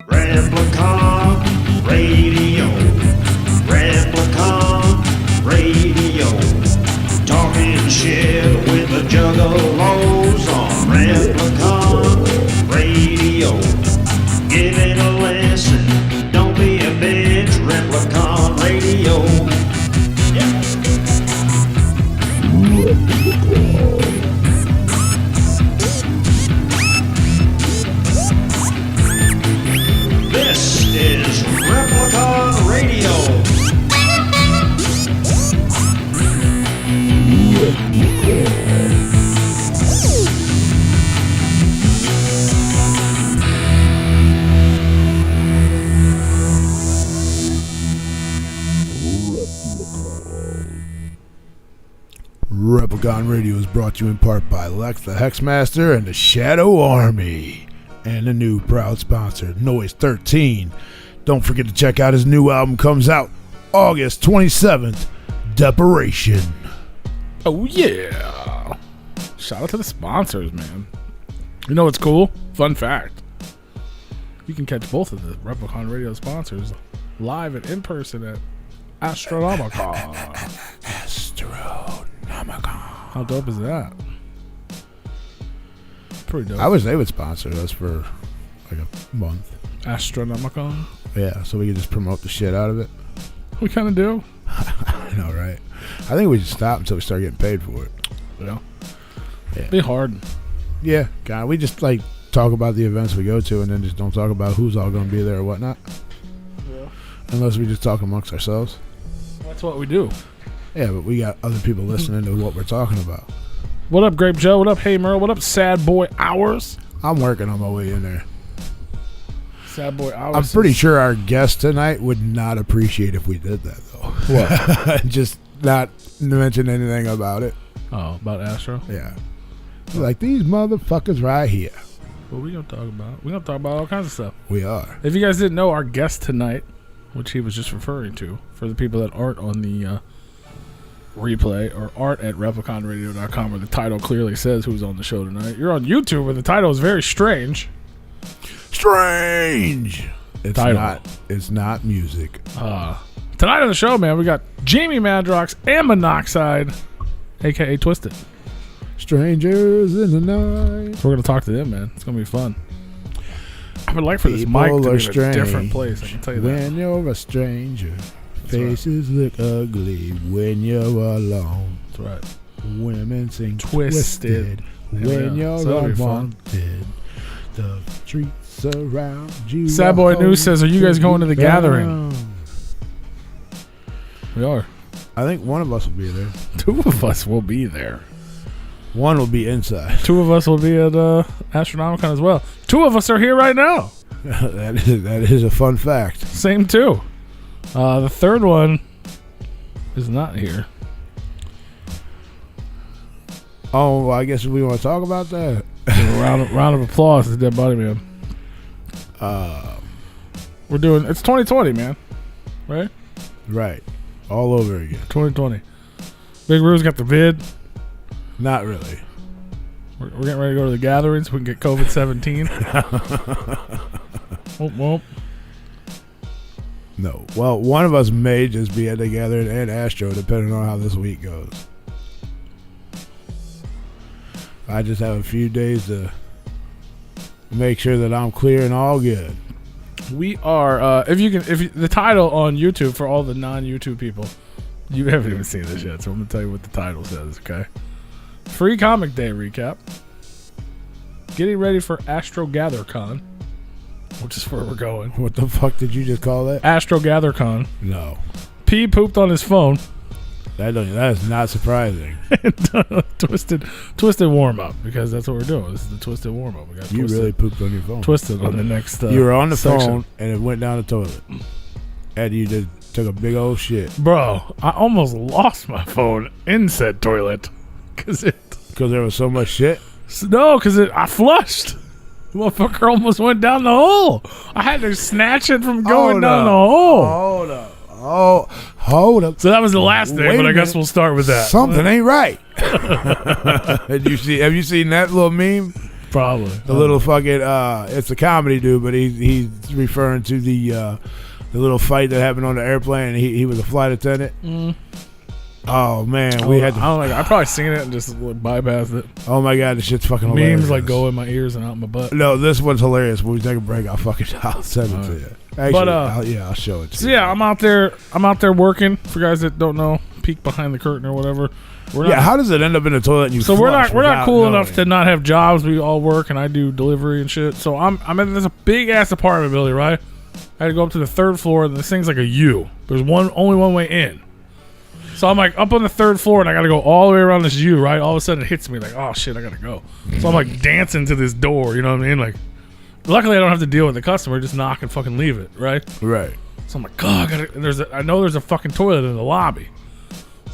Replicon Radio. Replicon Radio. Talking shit with the juggalos on Replicon Radio. Give it a listen. Don't be a bitch. Replicon Radio. Yeah. This is Replicon Radio. Replicon Radio is brought to you in part by Lex the Hexmaster and the Shadow Army, and a new proud sponsor, Noise 13. Don't forget to check out his new album, comes out August 27th, Deparation. Oh yeah! Shout out to the sponsors, man. You know what's cool? Fun fact. You can catch both of the Replicon Radio sponsors live and in person at Astronomicon. Astronomicon. How dope is that? Pretty dope. I wish they would sponsor us for like a month. Astronomicon? Yeah, so we could just promote the shit out of it. We kind of do. I know, right? I think we should stop until we start getting paid for it. Yeah. Yeah. Be hard. Yeah, God, we just like talk about the events we go to and then just don't talk about who's all going to be there or whatnot. Yeah. Unless we just talk amongst ourselves. That's what we do. Yeah, but we got other people listening to what we're talking about. What up, Grape Joe? What up, Hey Merle? What up, Sad Boy Hours? I'm working on my way in there. Sad Boy Hours. I'm pretty sure our guest tonight would not appreciate if we did that, though. What? Just not mention anything about it. Oh, about Astro? Yeah. Like, these motherfuckers right here. What we gonna talk about? We gonna talk about all kinds of stuff. We are. If you guys didn't know, our guest tonight, which he was just referring to, for the people that aren't on the replay or aren't at repliconradio.com where the title clearly says who's on the show tonight. You're on YouTube where the title is very strange. Strange. It's Title. not. It's not music. Tonight on the show, man, we got Jamie Madrox and Monoxide, aka Twiztid. Strangers in the night. So we're gonna talk to them, man. It's gonna be fun. I would like for this People mic to are be in a strange different place. I can tell you that. When you're a stranger, That's faces look ugly when you're alone. That's right. Women sing Twiztid. twisted when Yeah. you're So that'll be fun. unwanted. The streets around you. Sad Boy News says, "Are you guys going to the gathering?" We are. I think one of us will be there. Two of us will be there. One will be inside. Two of us will be at Astronomicon as well. Two of us are here right now. that is a fun fact. Same two. The third one is not here. Oh, well, I guess we want to talk about that. Round of applause to Dead Body Man. We're doing, it's 2020, man. Right? Right. All over again. 2020. Big Rue's got the vid. Not really. We're getting ready to go to the gathering so we can get COVID-17. Whoop, whoop. No. Well, one of us may just be at the gathering and Astro, depending on how this week goes. I just have a few days to make sure that I'm clear and all good. We are, the title on YouTube for all the non-YouTube people, you haven't even seen this yet, so I'm going to tell you what the title says, okay? Free Comic Day recap. Getting ready for Astro GatherCon, which is where we're going. What the fuck did you just call that? Astro GatherCon. No. P pooped on his phone. That is not surprising. Twiztid warm up, because that's what we're doing. This is the Twiztid warm up. We got You Twiztid, really pooped on your phone. Twiztid on the next. You were on the section. phone and it went down the toilet, and you just took a big old shit. Bro, I almost lost my phone in said toilet because there was so much shit. No, because I flushed. The motherfucker almost went down the hole. I had to snatch it from going down the hole. Hold up. Oh, hold up. So that was the last thing, Wait but a I guess minute. we'll start with that. Something ain't right. Have you seen that little meme? Probably. The little fucking it's a comedy dude, but he's referring to the little fight that happened on the airplane. He was a flight attendant. Oh man, we had to. I probably seen it and just bypassed it. Oh my god, this shit's fucking hilarious. Memes like go in my ears and out my butt. No, this one's hilarious. When we take a break, I'll send it to you. Actually, I'll show it to you. So yeah, I'm out there working. For guys that don't know, peek behind the curtain or whatever. How does it end up in the toilet? And you so we're not cool knowing? enough to not have jobs. We all work and I do delivery and shit. So I'm in this big ass apartment building, right? I had to go up to the third floor and this thing's like a U. There's only one way in. So I'm like up on the third floor and I gotta go all the way around this U, right? All of a sudden it hits me like, oh shit, I gotta go. So I'm like dancing to this door, you know what I mean? Like, luckily I don't have to deal with the customer, just knock and fucking leave it, right? Right. So I'm like, God, I know there's a fucking toilet in the lobby.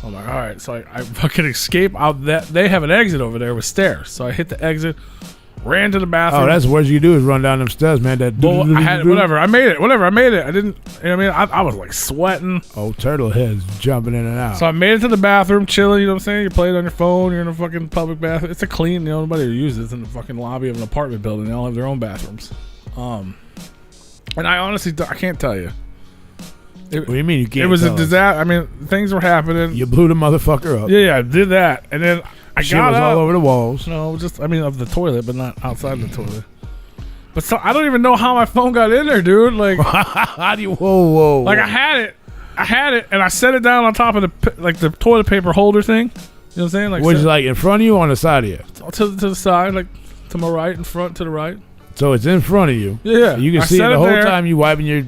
So I'm like, all right. So I fucking escape out that they have an exit over there with stairs. So I hit the exit, ran to the bathroom. Oh, that's what you do is run down them stairs, man. I had whatever. I made it. I didn't. You know what I mean? I was like sweating. Oh, turtle heads jumping in and out. So I made it to the bathroom, chilling. You know what I'm saying? You play it on your phone. You're in a fucking public bathroom. It's a clean. You know, nobody uses it. It's in the fucking lobby of an apartment building. They all have their own bathrooms. And I honestly, I can't tell you. What do you mean you can't? It was tell a disaster. I mean, things were happening. You blew the motherfucker up. Yeah, I did that, and then I Shit got was up. all over the walls. No, just of the toilet, but not outside the toilet. But so I don't even know how my phone got in there, dude. Like, how do you? Whoa! Like I had it, and I set it down on top of the toilet paper holder thing. You know what I'm saying? Like, was it like in front of you or on the side of you? To the side, like to my right, in front, to the right. So it's in front of you. Yeah. You can see it the whole time you wiping your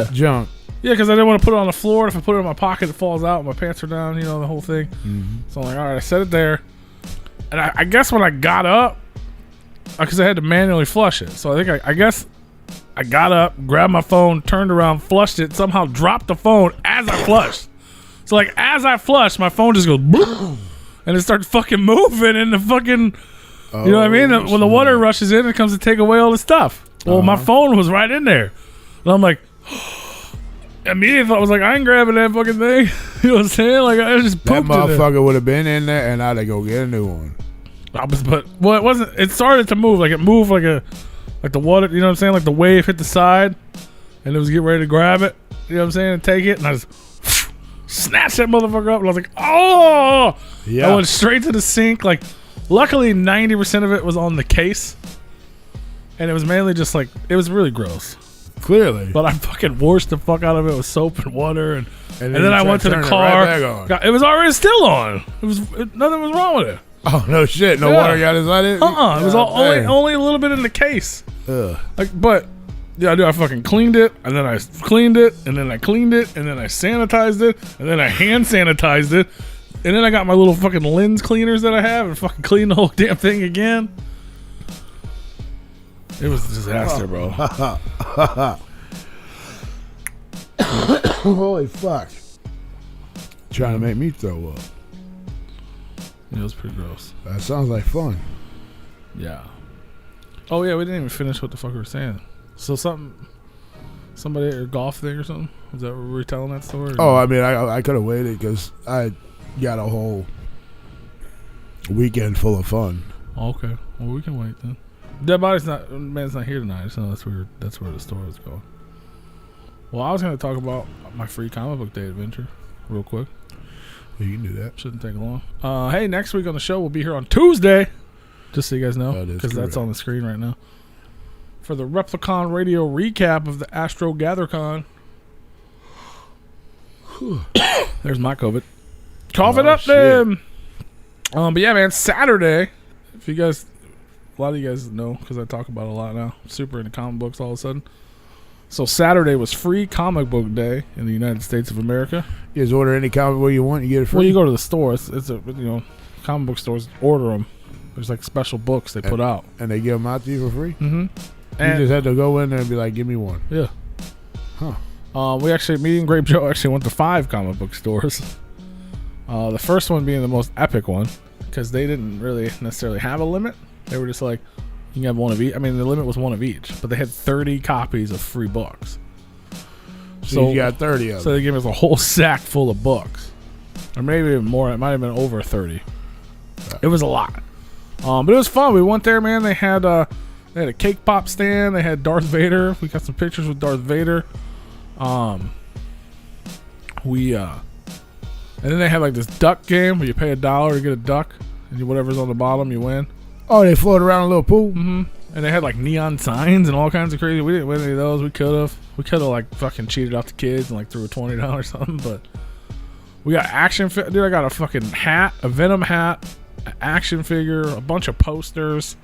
junk. Yeah, because I didn't want to put it on the floor. If I put it in my pocket, it falls out. My pants are down, you know, the whole thing. Mm-hmm. So I'm like, all right, I set it there. And I guess when I got up, because I had to manually flush it. So I think I guess I got up, grabbed my phone, turned around, flushed it, somehow dropped the phone as I flushed. So like as I flushed, my phone just goes boom, and it starts fucking moving in the fucking, you know what I mean? When the water rushes in, it comes to take away all the stuff. Well, my phone was right in there. And I'm like, immediately I was like, I ain't grabbing that fucking thing. You know what I'm saying? Like I just that pooped motherfucker would have been in there, and I'd go get a new one. But it wasn't. It started to move. Like it moved like the water. You know what I'm saying? Like the wave hit the side, and it was getting ready to grab it. You know what I'm saying? And take it, and I just snatched that motherfucker up, and I was like, oh! Yeah. I went straight to the sink. Like, luckily, 90% of it was on the case, and it was mainly just like it was really gross. Clearly, but I fucking washed the fuck out of it with soap and water, and then I went to the car. It was already still on. Nothing was wrong with it. Oh no shit! No water got inside it. It was only a little bit in the case. But yeah, I fucking cleaned it, and then I cleaned it, and then I cleaned it, and then I sanitized it, and then I hand sanitized it, and then I got my little fucking lens cleaners that I have, and fucking cleaned the whole damn thing again. It was a disaster, bro. Holy fuck! Trying to make me throw up. It was pretty gross. That sounds like fun. Yeah. Oh yeah, we didn't even finish what the fuck we were saying. So somebody at your golf thing or something? Was that what we were telling that story? Oh, I mean, I could have waited because I got a whole weekend full of fun. Okay, well we can wait then. Dead body's man's not here tonight, so that's where the story was going. Well, I was going to talk about my free comic book day adventure, real quick. You can do that. Shouldn't take long. Hey, next week on the show, we'll be here on Tuesday. Just so you guys know, because that's on the screen right now. For the Replicon radio recap of the Astro GatherCon. There's my COVID. Cough it up then. But yeah, man, Saturday. If you guys, a lot of you guys know because I talk about it a lot now. Super into comic books all of a sudden. So Saturday was free comic book day in the United States of America. You just order any comic book you want, you get it free. Well, you go to the store. It's comic book stores order them. There's like special books they put out, and they give them out to you for free. Mm-hmm. You just had to go in there and be like, "Give me one." Yeah. Huh. We actually, me and Grape Joe actually went to 5 comic book stores. The first one being the most epic one because they didn't really necessarily have a limit. They were just like, you can have one of each. I mean, the limit was one of each, but they had 30 copies of free books. So you got 30 of them. So they gave us a whole sack full of books. Or maybe even more. It might have been over 30. It was a lot. But it was fun. We went there, man. They had a cake pop stand. They had Darth Vader. We got some pictures with Darth Vader. And then they had like this duck game where you pay $1 to get a duck, and whatever's on the bottom, you win. Oh, they float around a little pool. Mm-hmm. And they had like neon signs and all kinds of crazy. We didn't win any of those. We could have like fucking cheated off the kids and like threw a $20 or something. But we got action. Dude, I got a fucking hat, a Venom hat, an action figure, a bunch of posters,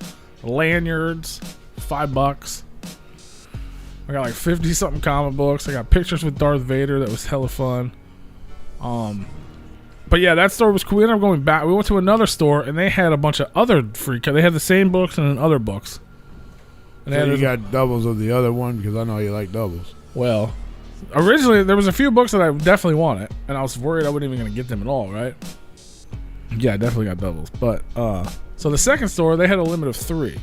lanyards, $5. I got like 50 something comic books. I got pictures with Darth Vader. That was hella fun. But yeah, that store was cool. We ended up going back. We went to another store and they had a bunch of other free. They had the same books and then other books. And so you got doubles of the other one because I know you like doubles. Well, originally there was a few books that I definitely wanted, and I was worried I wasn't even gonna get them at all. Right? Yeah, I definitely got doubles. But so the second store they had a limit of 3. You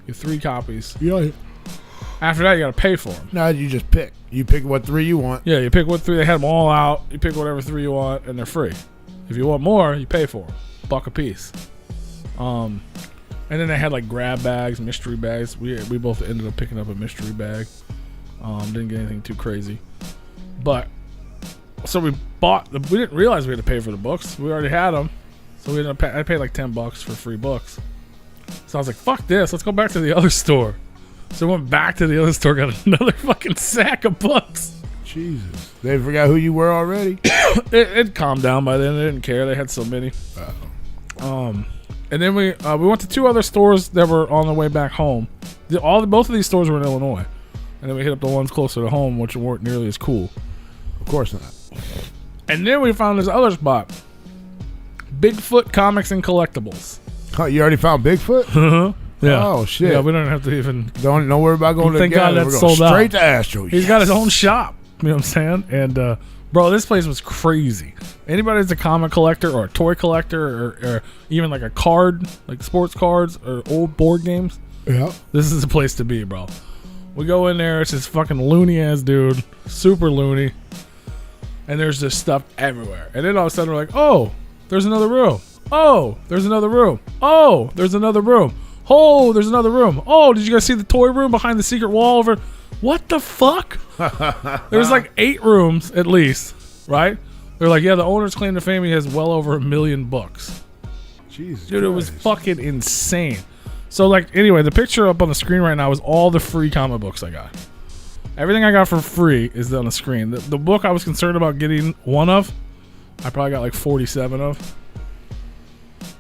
get 3 copies. Yeah. After that, you gotta pay for them. No, you just pick. You pick what 3 you want. Yeah, you pick what 3. They had them all out. You pick whatever 3 you want, and they're free. If you want more, you pay for them. $1 a piece. And then they had like grab bags, mystery bags. We both ended up picking up a mystery bag. Didn't get anything too crazy. But so we didn't realize we had to pay for the books. We already had them. So I paid like $10 for free books. So I was like, fuck this. Let's go back to the other store. So we went back to the other store, got another fucking sack of books. Jesus. They forgot who you were already? It calmed down by then. They didn't care. They had so many. And then we went to 2 other stores that were on the way back home. Both of these stores were in Illinois. And then we hit up the ones closer to home, which weren't nearly as cool. Of course not. And then we found this other spot. Bigfoot Comics and Collectibles. Oh, you already found Bigfoot? Uh-huh. Yeah. Oh, shit. Yeah, we don't have to even... Don't worry about going to thank God that's We're going sold straight out. to Astro. He's got his own shop. You know what I'm saying? And, bro, this place was crazy. Anybody that's a comic collector or a toy collector or even like a card, like sports cards or old board games, Yeah. this is the place to be, bro. We go in there. It's this fucking loony ass dude. Super loony. And there's just stuff everywhere. And then all of a sudden we're like, oh, there's another room. Oh, there's another room. Oh, there's another room. Oh, there's another room. Oh, did you guys see the toy room behind the secret wall over? What the fuck? There's like 8 rooms at least, right? They're like, yeah, the owner's claim to fame he has well over 1 million books. Jesus Dude, Christ. it was fucking insane. So, like, anyway, the picture up on the screen right now is all the free comic books I got. Everything I got for free is on the screen. The book I was concerned about getting one of, I probably got like 47 of.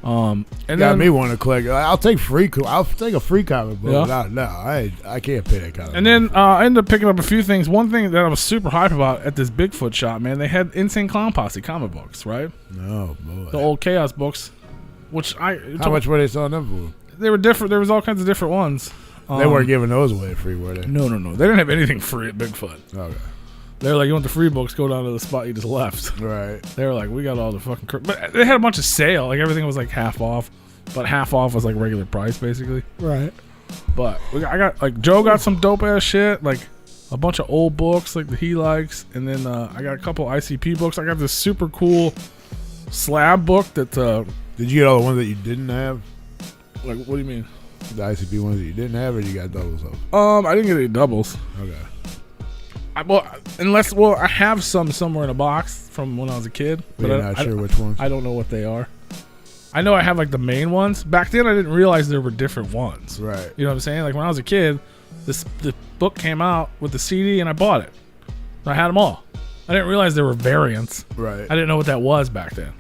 And Got then me wanting to collect. I'll take I'll take a free comic book. Yeah. No, I can't pay that kind of And money. then I ended up picking up a few things. One thing that I was super hyped about at this Bigfoot shop, man, they had Insane Clown Posse comic books, right? Oh, boy. The old Chaos books, which How much were they selling them They were different. There was all kinds of different ones. for? They weren't giving those away free, were they? No. They didn't have anything free at Bigfoot. Okay. They were like, you want the free books, go down to the spot you just left. Right. They were like, we got all the fucking... But they had a bunch of sale. Like, everything was like half off. But half off was like regular price, basically. Right. But I got, like, Joe got some dope ass shit, like a bunch of old books, like that he likes, and then I got a couple ICP books. I got this super cool slab book that. Did you get all the ones that you didn't have? Like, what do you mean? The ICP ones that you didn't have, or you got doubles of? I didn't get any doubles. Okay. I have some somewhere in a box from when I was a kid, But but you're not sure which ones. I don't know what they are. I know I have like the main ones. Back then, I didn't realize there were different ones. Right. You know what I'm saying? Like when I was a kid, the book came out with the CD and I bought it. I had them all. I didn't realize there were variants. Right. I didn't know what that was back then.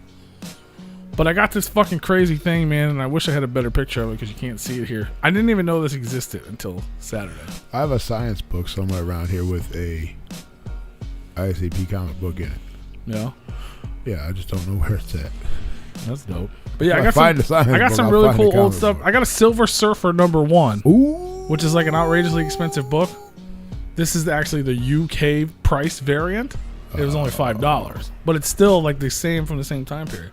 But I got this fucking crazy thing, man, and I wish I had a better picture of it because you can't see it here. I didn't even know this existed until Saturday. I have a science book somewhere around here with a ICP comic book in it. Yeah, Yeah, I just don't know where it's at. that's dope. But yeah, If I got find the some. science I got book, some I'll really find the cool old comic stuff. book. I got a Silver Surfer #1, Ooh. which is like an outrageously expensive book. This is actually the UK price variant. It was only $5, but it's still like the same from the same time period.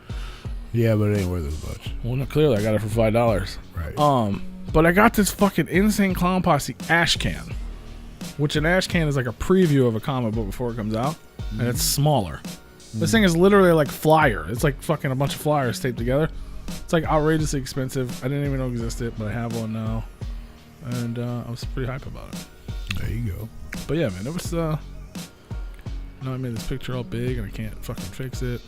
Yeah, but it ain't worth as much. Well, no, clearly I got it for $5. Right. But I got this fucking Insane Clown Posse ash can, which an ash can is like a preview of a comic book before it comes out, and it's smaller. This thing is literally like flyer. It's like fucking a bunch of flyers taped together. It's like outrageously expensive. I didn't even know it existed, but I have one now, and I was pretty hype about it. There you go. But yeah, man, it was. Now I made this picture all big, and I can't fucking fix it.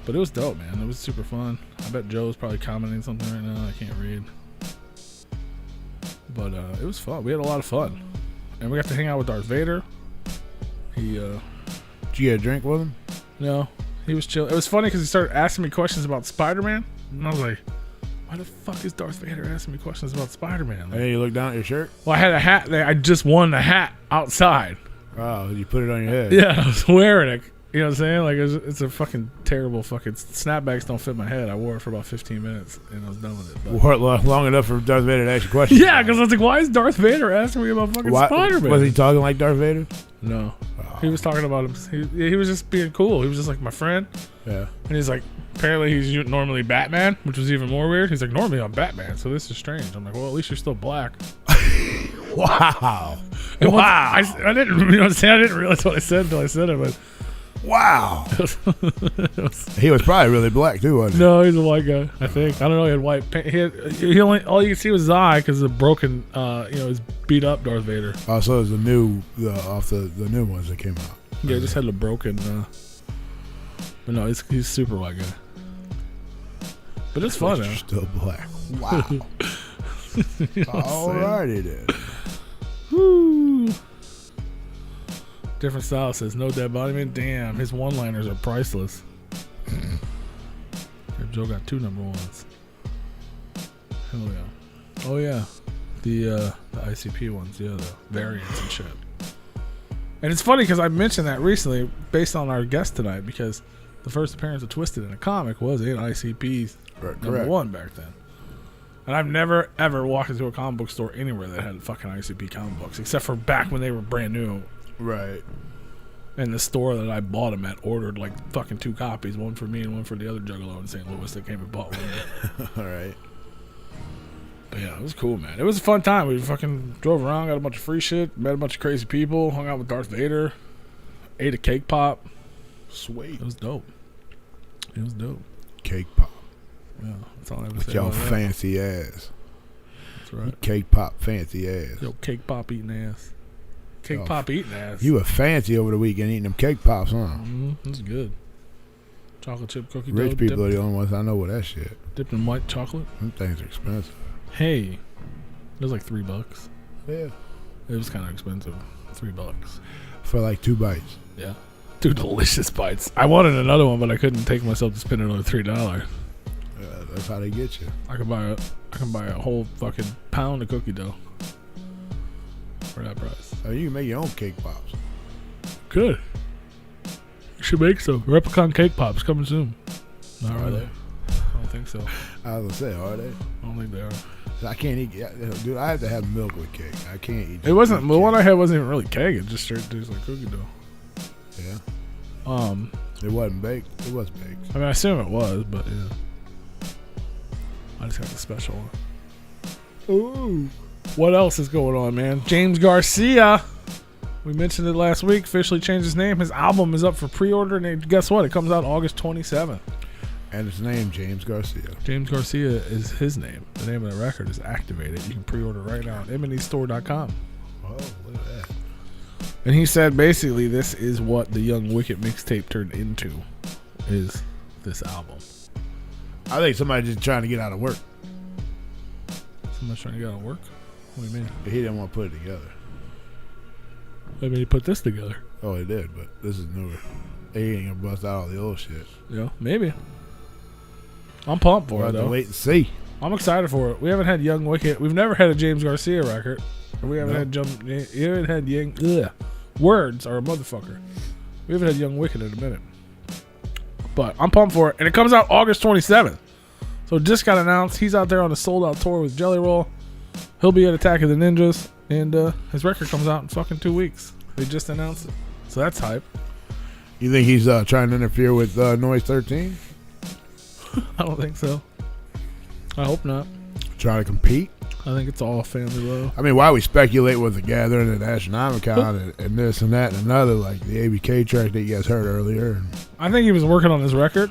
But it was dope, man. It was super fun. I bet Joe's probably commenting something right now. I can't read. But it was fun. We had a lot of fun, and we got to hang out with Darth Vader. He. Did you get a drink with him? No. He was chill. It was funny because he started asking me questions about Spider-Man, and I was like, "Why the fuck is Darth Vader asking me questions about Spider-Man?" And you look down at your shirt. Well, I had a hat there. I just won the hat outside. Oh, you put it on your head. Yeah, I was wearing it. You know what I'm saying? Like it's a fucking terrible fucking snapbacks don't fit my head. I wore it for about 15 minutes and I was done with it. But. Wore it long enough for Darth Vader to ask you questions. Yeah, because I was like, "Why is Darth Vader asking me about fucking Spider-Man?" Was he talking like Darth Vader? No. He was talking about him. He was just being cool. He was just like my friend. Yeah. And he's like, apparently he's normally Batman, which was even more weird. He's like, normally I'm Batman, so this is strange. I'm like, well, at least you're still black. Wow. And Wow. I didn't, you know what I'm saying? I didn't realize what I said until I said it, but. Wow. He was probably really black too, wasn't he? No, he's a white guy, I think. I don't know. He had white paint. He only, all you could see was his eye because of the broken, his beat up Darth Vader. Oh, so it was the new new ones that came out. Yeah, he just had the broken. But no, he's super white guy. But it's fun, You're though. still black. Wow. Alrighty then. Woo. Different style says no dead body man. Damn, his one-liners are priceless. Joe got 2 number ones. Hell yeah. Oh yeah, the ICP ones. Yeah, the variants and shit. And it's funny because I mentioned that recently based on our guest tonight because the first appearance of Twiztid in a comic was in ICP's number 1 back then. And I've never ever walked into a comic book store anywhere that had fucking ICP comic books except for back when they were brand new. Right. And the store that I bought them at ordered like fucking 2 copies, one for me and one for the other Juggalo in St. Louis that came and bought one. All right. But yeah, it was cool, man. It was a fun time. We fucking drove around, got a bunch of free shit, met a bunch of crazy people, hung out with Darth Vader, ate a cake pop. Sweet. It was dope. It was dope. Cake pop. Yeah, that's all I ever With say. your about that. fancy ass. That's right. Cake pop fancy ass. Yo, cake pop eating ass. Cake Yo, pop eating ass. You were fancy over the weekend eating them cake pops, huh? Mm-hmm. That's good. Chocolate chip cookie dough. Rich people are the only ones I know with that shit. Dipped in white chocolate. Them things are expensive. Hey, it was like $3. Yeah. It was kind of expensive. $3. For like 2 bites. Yeah. 2 delicious bites. I wanted another one, but I couldn't take myself to spend another $3. That's how they get you. I can buy a whole fucking pound of cookie dough for that price. Oh, you can make your own cake pops. Good. You should make some. Replicon cake pops coming soon. Not Are really. they? I don't think so. I was gonna say, are they? I don't think they are. I can't eat. Dude, I have to have milk with cake. I can't eat. It wasn't. The cake. one I had wasn't even really cake. It just straight tastes like cookie dough. Yeah. It wasn't baked. It was baked. I mean, I assume it was, but yeah. I just got the special one. Ooh. What else is going on, man? James Garcia. We mentioned it last week. Officially changed his name. His album is up for pre-order, and guess what? It comes out August 27th. And his name, James Garcia. James Garcia is his name. The name of the record is Activated. You can pre-order right now at mnestore.com. Oh, look at that. And he said basically this is what the Young Wicked mixtape turned into, is this album. I think somebody just trying to get out of work. Somebody's trying to get out of work? What do you mean? He didn't want to put it together. Maybe he put this together. Oh, he did, but this is newer. He ain't gonna bust out all the old shit. Yeah, maybe. I'm pumped for We'll it, have to though. wait and see. I'm excited for it. We haven't had Young Wicked. We've never had a James Garcia record. We haven't had Words are a motherfucker. We haven't had Young Wicked in a minute. But I'm pumped for it. And it comes out August 27th. So it just got announced. He's out there on a sold-out tour with Jelly Roll. He'll be at Attack of the Ninjas. And his record comes out in fucking 2 weeks. They just announced it. So that's hype. You think he's trying to interfere with Noise 13? I don't think so. I hope not. Trying to compete? I think it's all family love. I mean, why we speculate with the Gathering and Astronomicon and this and that and another, like the ABK track that you guys heard earlier. I think he was working on his record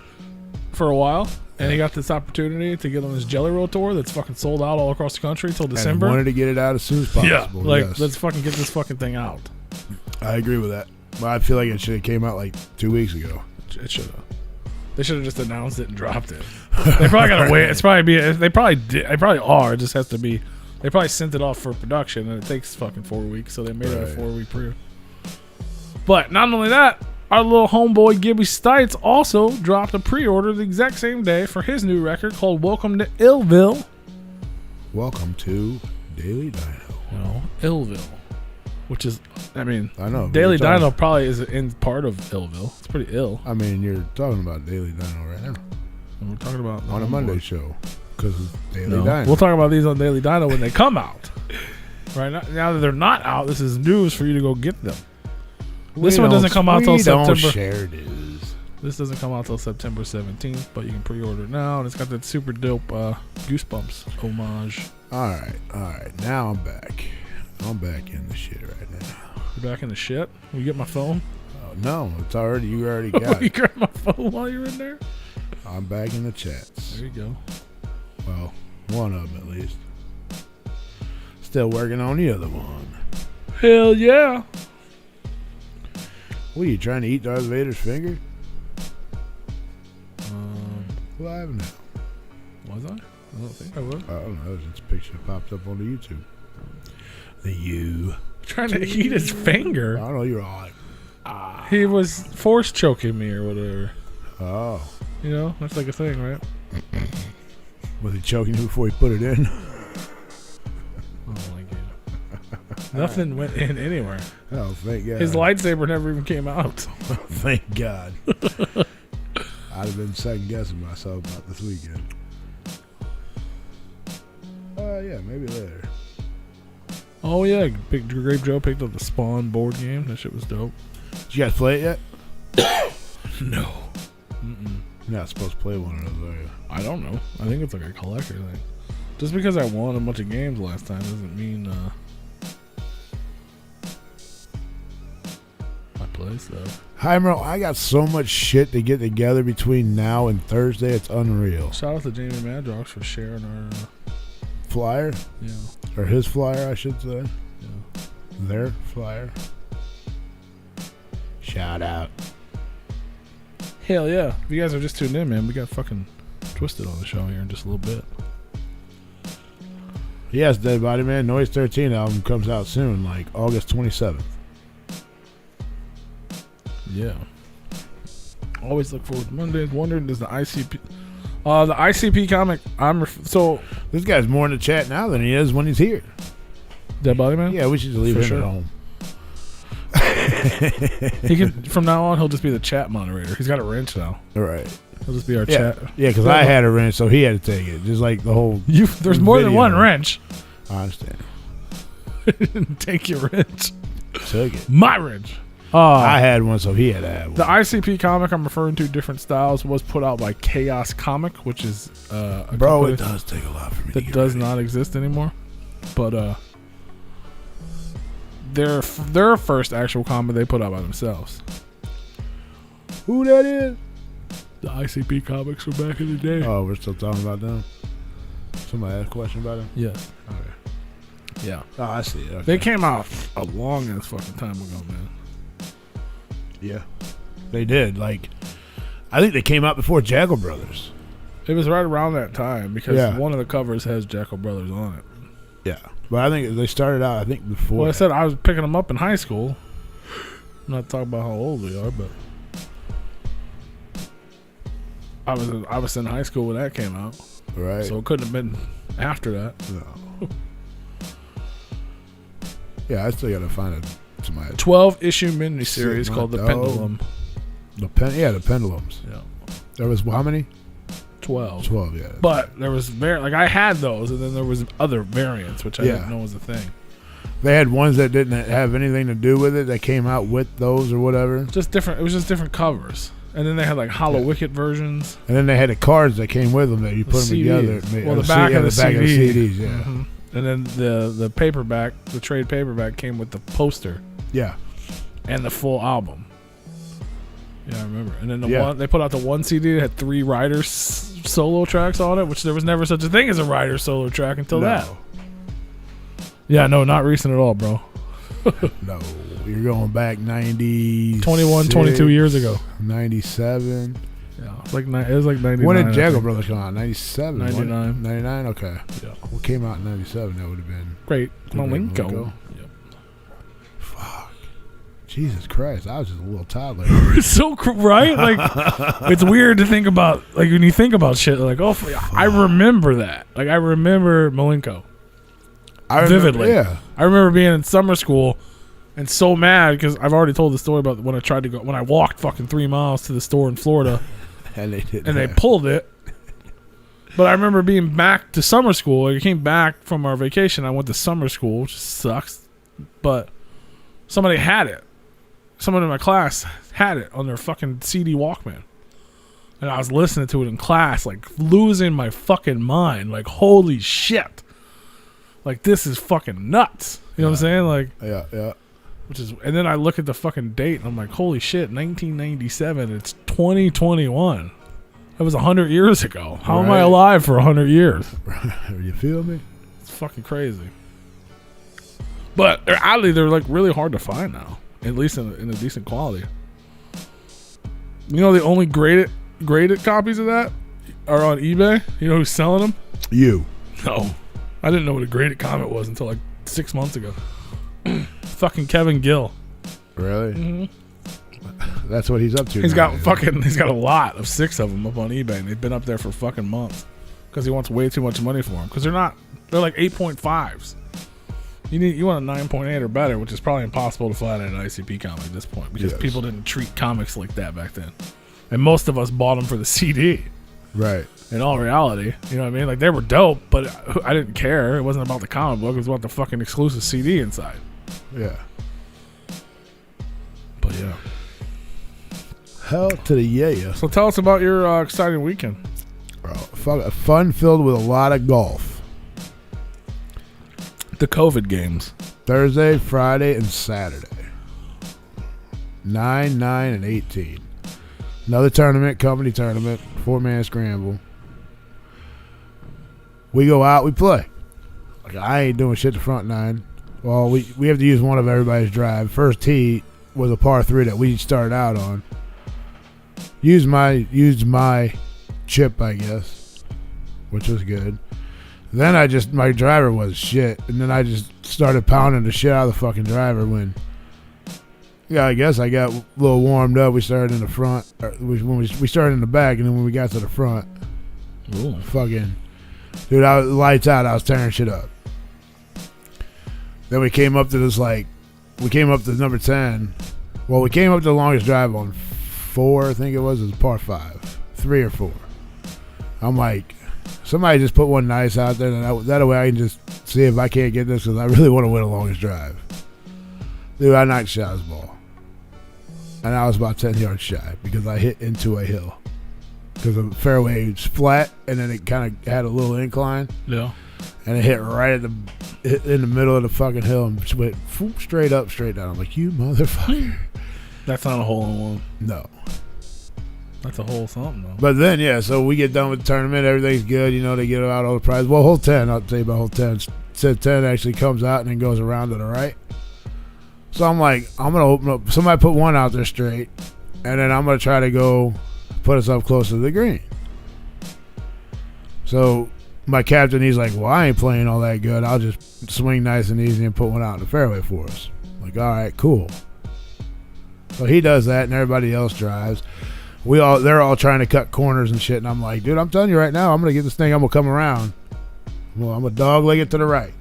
for a while. And he got this opportunity to get on this Jelly Roll tour that's fucking sold out all across the country till December. And he wanted to get it out as soon as possible. Yeah, like yes. let's fucking get this fucking thing out. I agree with that. But I feel like it should have came out like 2 weeks ago. It should have. They should have just announced it and dropped it. They probably gotta wait. It's probably be. They probably did. They probably are. It just has to be. They probably sent it off for production, and it takes fucking 4 weeks. So they made it a 4-week pre. But not only that, our little homeboy Gibby Stites also dropped a pre-order the exact same day for his new record called "Welcome to Illville." Welcome to Daily Dino. No, Illville, which is, I mean, I know. Daily Dino probably is in part of Illville. It's pretty ill. I mean, you're talking about Daily Dino right now. And we're talking about on a Monday show because of Daily Dino. We'll talk about these on Daily Dino when they come out. Right now that they're not out, this is news for you to go get them. This one doesn't come out till September. Share this. This doesn't come out till September 17th, but you can pre-order it now, and it's got that super dope Goosebumps homage. All right. Now I'm back. I'm back in the shit right now. You're back in the shit? Will you get my phone? Oh, no, you already got You it. grabbed my phone while you were in there? I'm back in the chats. There you go. Well, one of them at least. Still working on the other one. Hell yeah. What are you trying to eat Darth Vader's finger? Live now. Was I? I don't think I was. I don't know. It's a picture that popped up on the YouTube. The you. Trying to eat his finger. I don't know. You're all like, He was force choking me or whatever. oh. You know, that's like a thing, right? Was he choking you before he put it in? Oh my god. Nothing went in anywhere. Oh, thank God. His lightsaber never even came out. Thank God. I'd have been second guessing myself about this weekend. Yeah, maybe later. Oh yeah, Big Grape Joe picked up the Spawn board game. That shit was dope. Did you guys play it yet? No. Mm-mm. You're not supposed to play one of those, are you? I don't know. I think it's like a collector thing. Just because I won a bunch of games last time doesn't mean I play stuff. Hi, Merle. I got so much shit to get together between now and Thursday. It's unreal. Shout out to Jamie Madrox for sharing our Flyer? yeah. Or his flyer, I should say. Yeah. Their flyer. Shout out. Hell yeah. If you guys are just tuned in, man, we got fucking Twiztid on the show here in just a little bit. Yes, Dead Body Man. Noise 13 album comes out soon, like August 27th. Yeah. Always look forward to Mondays. Wondering, does the ICP... the ICP comic, so... This guy's more in the chat now than he is when he's here. Dead Body Man? Yeah, we should just leave For him sure. at home. He can, from now on, he'll just be the chat moderator. He's got a wrench now. All right. He'll just be our Yeah, chat. yeah, because I had a wrench, so he had to take it. Just like the whole There's more than video. one wrench. I understand. Take your wrench. Took it. My wrench. I had one, so he had to have one. The ICP comic I'm referring to, different styles, was put out by Chaos Comic, which is a Bro, company it does take a lot for me. that does not exist anymore. But their first actual comic they put out by themselves. Who that is? The ICP comics from back in the day. Oh, we're still talking about them? Somebody asked a question about them? Yes. Okay. Yeah. Oh, I see it. Okay. They came out a long ass fucking time ago, man. Yeah. They did. Like, I think they came out before Jackal Brothers. It was right around that time because Yeah. one of the covers has Jackal Brothers on it. Yeah. But I think they started out, before. Well, I said I was picking them up in high school. I'm not talking about how old we are, but I was in high school when that came out, Right. so it couldn't have been after that. No. Yeah, I still got to find somebody. 12-issue miniseries Shit, called my The dog. Pendulum. The Pendulums. Yeah, There was how many? 12. 12, yeah. But there was I had those, and then there was other variants, which I didn't know was a thing. They had ones that didn't have anything to do with it that came out with those or whatever. Just different. It was just different covers, and then they had like Hollow Wicket versions. And then they had the cards that came with them that you put them together. Well, the back of the CD. CDs, yeah. Mhm. And then the paperback, the trade paperback, came with the poster Yeah. and the full album. Yeah, I remember. And then Yeah. they put out the one CD that had 3 Riders solo tracks on it, which there was never such a thing as a Rider solo track until that. Yeah, no, not recent at all, bro. No, you're going back 90, 21, 22 years ago. 97. Yeah, it was like 99. When did Jago Brothers come out? 97? 99. 99? Okay. Yeah. What came out in 97? That would have been... Great. Malenko. Yep. Fuck. Jesus Christ. I was just a little toddler. It's so right? Like, it's weird to think about, like, when you think about shit, like, oh, I remember that. Like, I remember Malenko. Vividly. Yeah. I remember being in summer school and so mad because I've already told the story about when I walked fucking 3 miles to the store in Florida And they pulled it. But I remember being back to summer school. I came back from our vacation. I went to summer school, which sucks. But somebody had it. Someone in my class had it on their fucking CD Walkman. And I was listening to it in class, like losing my fucking mind. Like, holy shit. Like, this is fucking nuts. You know what I'm saying? Like, yeah. And then I look at the fucking date and I'm like, holy shit, 1997. It's 2021. That was 100 years ago. How am I alive for 100 years? You feel me? It's fucking crazy. But oddly, they're like really hard to find now, at least in a decent quality. You know, the only graded copies of that are on eBay. You know who's selling them? You. No. I didn't know what a graded comet was until like 6 months ago. Fucking Kevin Gill. Really? Mm-hmm. That's what he's up to. He's got a lot of 6 of them up on eBay, and they've been up there for fucking months because he wants way too much money for them. Because they're like 8.5s. You want a 9.8 or better, which is probably impossible to find in an ICP comic at this point because people didn't treat comics like that back then, and most of us bought them for the CD. Right. In all reality, you know what I mean? Like, they were dope, but I didn't care. It wasn't about the comic book. It was about the fucking exclusive CD inside. Yeah. But yeah. Hell to the yeah. So tell us about your exciting weekend. Fun filled with a lot of golf. The COVID games. Thursday, Friday, and Saturday. 9, 9, and 18. Another tournament, company tournament, 4-man scramble. We go out, we play. Like, I ain't doing shit to front 9. Well, we have to use one of everybody's drive. First tee was a par 3 that we started out on. Used my chip, I guess, which was good. Then my driver was shit, and then I just started pounding the shit out of the fucking driver when, yeah, I guess I got a little warmed up. We started in the front, we started in the back, and then when we got to the front, fucking, dude, I was lights out. I was tearing shit up. Then we came up to number 10. Well, we came up to the longest drive on 4, I think it was par 5, 3 or 4. I'm like, somebody just put one nice out there, and that way I can just see if I can't get this because I really want to win the longest drive. Dude, I knocked shot his ball. And I was about 10 yards shy because I hit into a hill. Because the fairway was flat, and then it kind of had a little incline. Yeah. And it hit right in the middle of the fucking hill and just went straight up, straight down. I'm like, you motherfucker. That's not a hole in one. No. That's a hole something, though. But then, yeah, so we get done with the tournament. Everything's good. You know, they get out all the prizes. Well, hole 10, I'll tell you about hole 10. Set 10 actually comes out and then goes around to the right. So I'm like, I'm going to open up. Somebody put one out there straight, and then I'm going to try to go put us up close to the green. So my captain, he's like, well, I ain't playing all that good. I'll just swing nice and easy and put one out in the fairway for us. I'm like, all right, cool. So he does that, and everybody else drives. They're all trying to cut corners and shit, and I'm like, dude, I'm telling you right now, I'm going to get this thing, I'm going to come around. Well, I'm going to dog leg it to the right.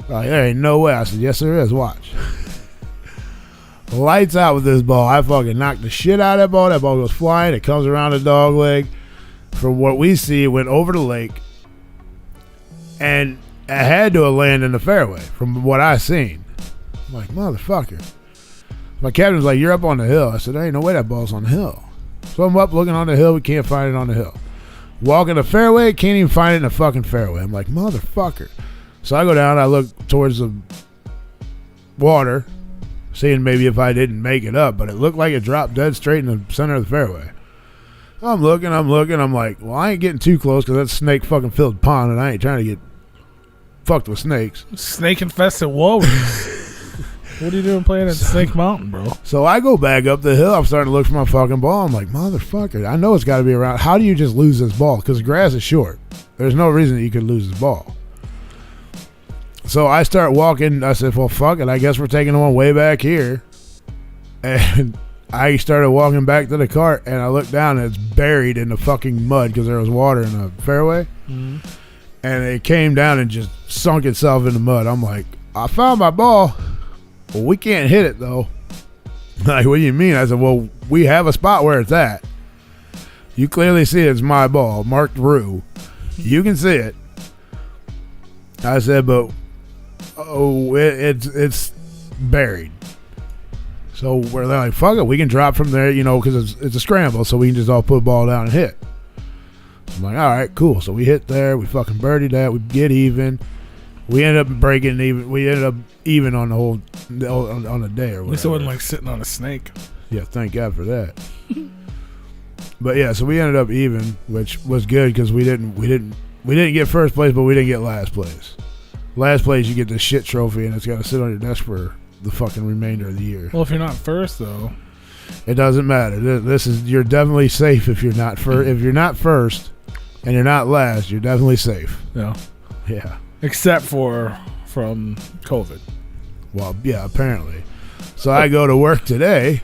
Like, there ain't no way. I said, yes, there is. Watch. Lights out with this ball. I fucking knocked the shit out of that ball. That ball goes flying. It comes around the dog leg. From what we see, it went over the lake. And it had to have landed in the fairway from what I seen. I'm like, motherfucker. My captain's like, you're up on the hill. I said, there ain't no way that ball's on the hill. So I'm up looking on the hill. We can't find it on the hill. Walking the fairway, can't even find it in the fucking fairway. I'm like, motherfucker. So I go down. I look towards the water. seeing maybe if I didn't make it up, but it looked like it dropped dead straight in the center of the fairway. I'm looking. I'm like, well, I ain't getting too close because that's snake fucking filled pond, and I ain't trying to get fucked with snakes. Snake infested Warriors. What are you doing playing at Snake Mountain, bro? So I go back up the hill. I'm starting to look for my fucking ball. I'm like, motherfucker, I know it's got to be around. How do you just lose this ball? Because the grass is short. There's no reason that you could lose this ball. So I start walking. I said, well, fuck it. I guess we're taking the one way back here. And I started walking back to the cart, and I looked down, and it's buried in the fucking mud because there was water in the fairway. Mm-hmm. And it came down and just sunk itself in the mud. I'm like, I found my ball. Well, we can't hit it, though. Like, what do you mean? I said, well, we have a spot where it's at. You clearly see it's my ball, marked Rue. You can see it. I said, but it's buried. So we're like, fuck it, we can drop from there, because it's a scramble, so we can just all put the ball down and hit. I'm like, all right, cool. So we hit there, we fucking birdied that, we get even. We ended up breaking even. We ended up even on the whole on the day or whatever. At least it wasn't like sitting on a snake. Yeah, thank God for that. But yeah, so we ended up even, which was good because we didn't get first place, but we didn't get last place. Last place, you get the shit trophy, and it's got to sit on your desk for the fucking remainder of the year. Well, if you're not first, though, it doesn't matter. You're definitely safe if you're not first. If you're not first and you're not last, you're definitely safe. Yeah. Yeah. Except for from COVID. Well, yeah, apparently. So I go to work today.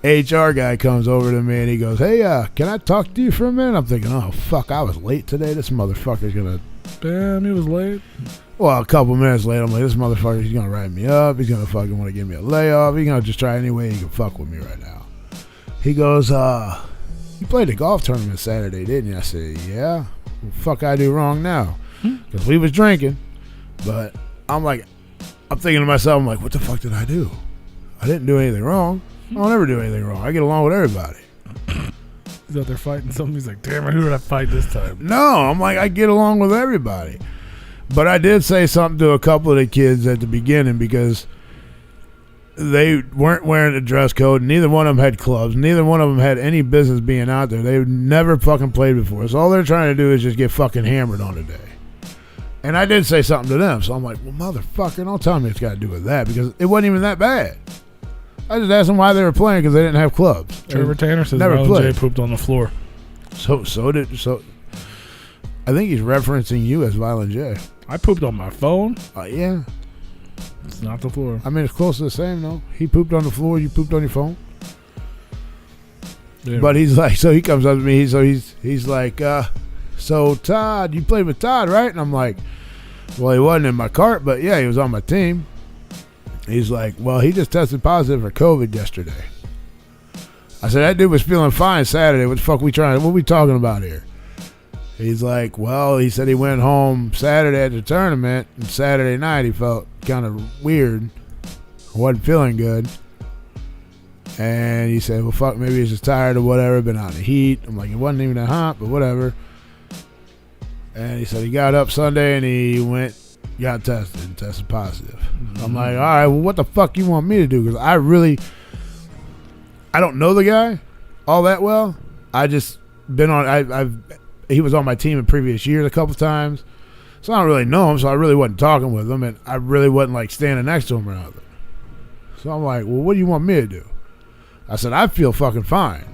HR guy comes over to me and he goes, hey, can I talk to you for a minute? I'm thinking, oh, fuck, I was late today. This motherfucker's going to... Damn, he was late. Well, a couple minutes later, I'm like, this motherfucker, he's going to write me up. He's going to fucking want to give me a layoff. He's going to just try any way he can fuck with me right now. He goes, you played the golf tournament Saturday, didn't you? I said, yeah. What the fuck I do wrong now? Because we was drinking. But I'm thinking to myself, I'm like, what the fuck did I do? I didn't do anything wrong. I don't ever do anything wrong. I get along with everybody. He's out there fighting something. He's like, damn it, who did I fight this time? No, I'm like, I get along with everybody. But I did say something to a couple of the kids at the beginning because they weren't wearing a dress code. Neither one of them had clubs. Neither one of them had any business being out there. They've never fucking played before. So all they're trying to do is just get fucking hammered on the day. And I did say something to them. So I'm like, well, motherfucker, don't tell me it's got to do with that because it wasn't even that bad. I just asked them why they were playing because they didn't have clubs. Trevor Tanner says never Violent J pooped on the floor. So I think he's referencing you as Violent J. I pooped on my phone. Yeah. It's not the floor. I mean, it's close to the same, though. He pooped on the floor. You pooped on your phone. Yeah. But he's like, so he comes up to me. So he's like, so Todd, you played with Todd, right? And I'm like, well, he wasn't in my cart, but yeah, he was on my team. He's like, well, he just tested positive for COVID yesterday. I said, that dude was feeling fine Saturday. What the fuck what we talking about here? He's like, well, he said he went home Saturday at the tournament, and Saturday night he felt kind of weird. Wasn't feeling good. And he said, well, fuck, maybe he's just tired or whatever, been out in the heat. I'm like, it wasn't even that hot, but whatever. And he said he got up Sunday and he got tested and tested positive. Mm-hmm. I'm like, all right, well, what the fuck you want me to do? Because I don't know the guy all that well. I just been on, he was on my team in previous years a couple times. So I don't really know him, so I really wasn't talking with him, and I really wasn't like standing next to him or nothing. So I'm like, well, what do you want me to do? I said, I feel fucking fine.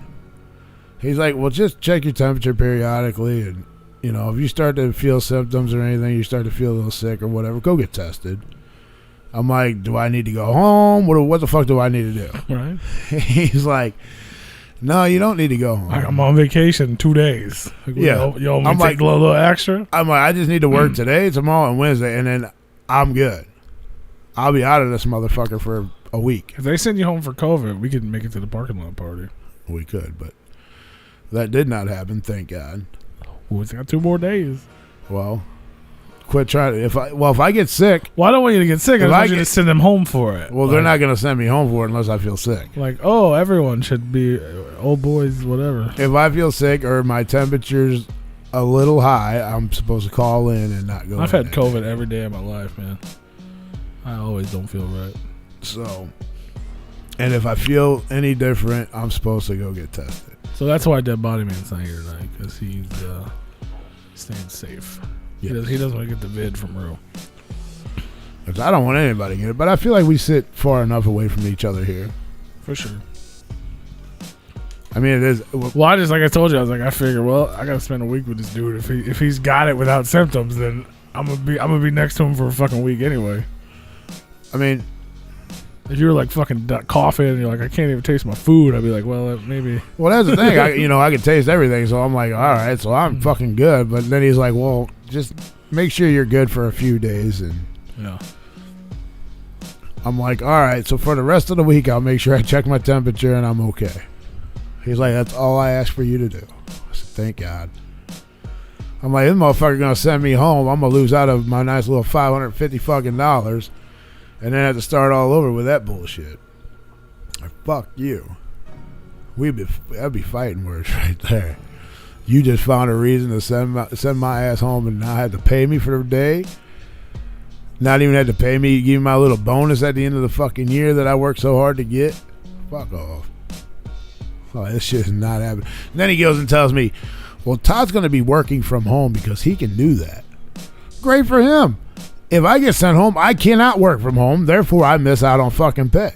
He's like, well, just check your temperature periodically, and if you start to feel symptoms or anything, you start to feel a little sick or whatever, go get tested. I'm like, do I need to go home? What the fuck do I need to do? Right. He's like, no, you don't need to go home. I'm on vacation 2 days. Yeah. You want me to take a little extra? I'm like, I just need to work today, tomorrow, and Wednesday, and then I'm good. I'll be out of this motherfucker for a week. If they send you home for COVID, we could make it to the parking lot party. We could, but that did not happen, thank God. Well, it's got 2 more days. Well, quit trying to. If I get sick. Well, I don't want you to get sick. I want you to send them home for it. Well, they're not going to send me home for it unless I feel sick. Like, oh, everyone should be old boys, whatever. If I feel sick or my temperature's a little high, I'm supposed to call in and not go. I've had COVID every day of my life, man. I always don't feel right. So, and if I feel any different, I'm supposed to go get tested. So that's why Dead Body Man's not here tonight, because he's staying safe. Yes. He doesn't want to get the vid from Rue. Because I don't want anybody to get it, but I feel like we sit far enough away from each other here. For sure. I mean, it is. Well, I just, like I told you, I figure, well, I gotta spend a week with this dude. If he's got it without symptoms, then I'm gonna be next to him for a fucking week anyway. I mean, if you were like fucking coughing and you're like, I can't even taste my food, I'd be like, well, maybe. Well, that's the thing. I can taste everything, so I'm like, all right, so I'm fucking good. But then he's like, well, just make sure you're good for a few days, and yeah. I'm like, all right, so for the rest of the week, I'll make sure I check my temperature and I'm okay. He's like, that's all I asked for you to do. I said, thank God. I'm like, this motherfucker gonna send me home. I'm gonna lose out of my nice little $550 fucking dollars, and then have to start all over with that bullshit. Like, fuck you. That'd be fighting words right there. You just found a reason to send my ass home and not have to pay me for the day. Not even had to pay me, give me my little bonus at the end of the fucking year that I worked so hard to get. Fuck off. Oh, this shit is not happening. And then he goes and tells me, well, Todd's going to be working from home because he can do that. Great for him. If I get sent home, I cannot work from home. Therefore, I miss out on fucking pay.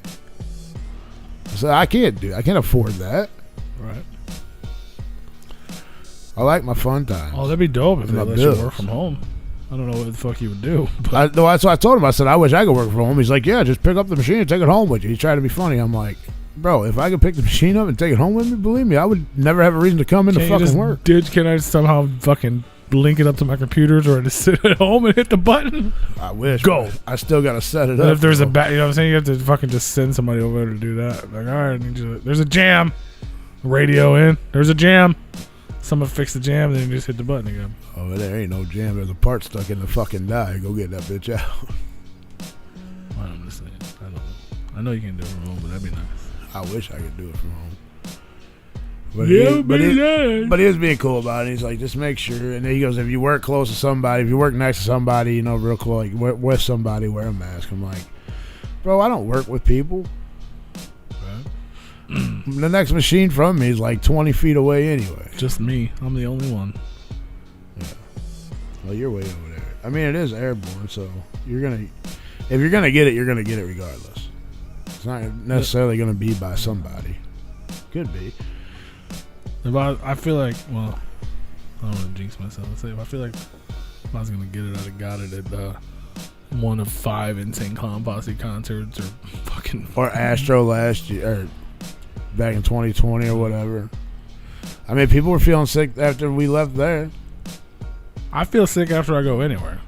So I can't afford that. Right. I like my fun time. Oh, that'd be dope if they let bills. you work from home. I don't know what the fuck you would do. That's what I told him. I said, I wish I could work from home. He's like, yeah, just pick up the machine and take it home with you. He's trying to be funny. I'm like, bro, if I could pick the machine up and take it home with me, believe me, I would never have a reason to come into fucking work. Can I somehow fucking link it up to my computers, or just sit at home and hit the button? I wish. Go. I still got to set it But up. if there's you know what I'm saying? You have to fucking just send somebody over to do that. Like, all right, I need you there's a jam. Radio in. There's a jam. Someone fix the jam, then you just hit the button again. Oh, there ain't no jam. There's a part stuck in the fucking die. Go get that bitch out. I'm just saying. I don't know. I know you can do it from home, but that'd be nice. I wish I could do it from home. But he was being cool about it. He's like, just make sure. And then he goes, if you work close to somebody, if you work next to somebody, you know, real close, like with somebody, wear a mask. I'm like, bro, I don't work with people. Right. The next machine from me is like 20 feet away anyway. Just me. I'm the only one. Yeah. Well, you're way over there. I mean, it is airborne, so if you're gonna get it, you're gonna get it regardless. It's not necessarily gonna be by somebody. Could be. I feel like, well, I don't want to jinx myself. I feel like if I was gonna get it, I'd have got it at one of 5 Insane Clown Posse concerts, or fucking Astro last year, or back in 2020 or whatever. I mean, people were feeling sick after we left there. I feel sick after I go anywhere.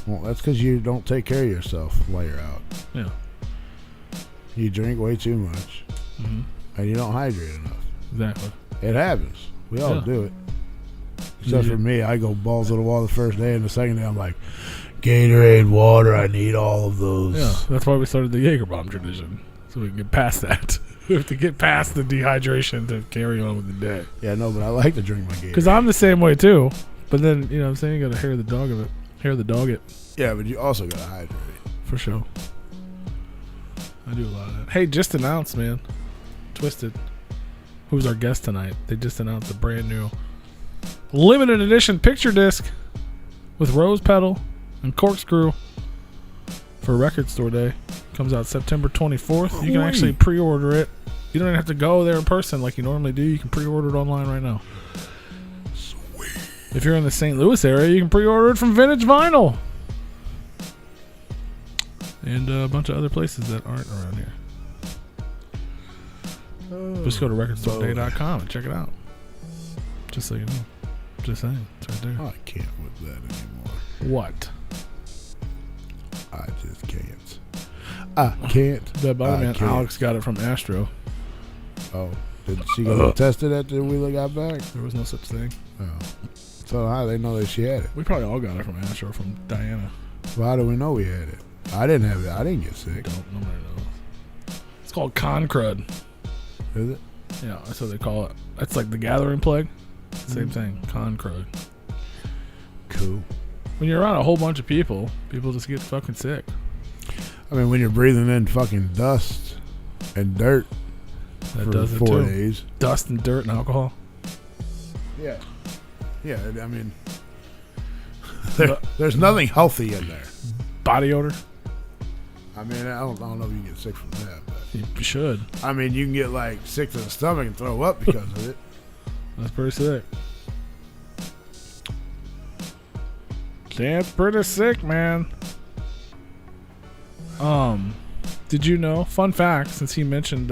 Well, that's because you don't take care of yourself while you're out. Yeah. You drink way too much, and you don't hydrate enough. Exactly. It happens. We all do it. Except for me, I go balls to the wall the first day, and the second day I'm like, Gatorade, water, I need all of those. Yeah, that's why we started the Jaeger bomb tradition, so we can get past that. We have to get past the dehydration to carry on with the day. Yeah, no, but I like to drink my Gatorade. Because I'm the same way too. But then, you know what I'm saying, you gotta hair the dog it. Yeah, but you also gotta hydrate. For sure. I do a lot of that. Hey, just announced, man. Twiztid, who's our guest tonight, they just announced a brand new limited edition picture disc with rose petal and corkscrew for Record Store Day. Comes out September 24th. You can actually pre-order it. You don't even have to go there in person like you normally do. You can pre-order it online right now. Sweet. If you're in the St. Louis area, you can pre-order it from Vintage Vinyl and a bunch of other places that aren't around here. Just go to recordstoreday.com and check it out. Just so you know. Just saying. It's right there. I can't with that anymore. What? I just can't. I can't. That body man, Alex got it from Astro. Oh. Did she go test it after we got back? There was no such thing. Oh. So how they know that she had it? We probably all got it from Astro, from Diana. Well, how do we know we had it? I didn't have it. I didn't get sick. Nobody knows. It's called con crud. Is it? Yeah, that's what they call it. That's like the gathering plague. Same thing. Con crud. Cool. When you're around a whole bunch of people just get fucking sick. I mean, when you're breathing in fucking dust and dirt That for does it 4 too. days. Dust and dirt and alcohol. Yeah. Yeah, I mean, there's nothing healthy in there. Body odor. I mean, I don't know if you can get sick from that, but You should. I mean, you can get like sick to the stomach and throw up because of it. That's pretty sick. That's pretty sick, man. Did you know? Fun fact, since he mentioned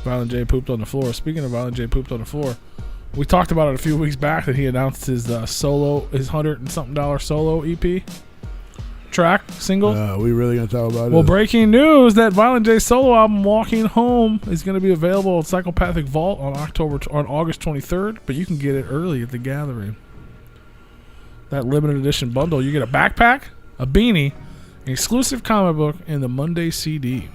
Violent J pooped on the floor. Speaking of Violent J pooped on the floor, we talked about it a few weeks back that he announced his solo, his $100 and something solo EP track single. We really gonna talk about it? Well, breaking news that Violent J's solo album "Walking Home" is going to be available at Psychopathic Vault on August 23rd, but you can get it early at the Gathering. That limited edition bundle, you get a backpack, a beanie, an exclusive comic book, and the Monday CD.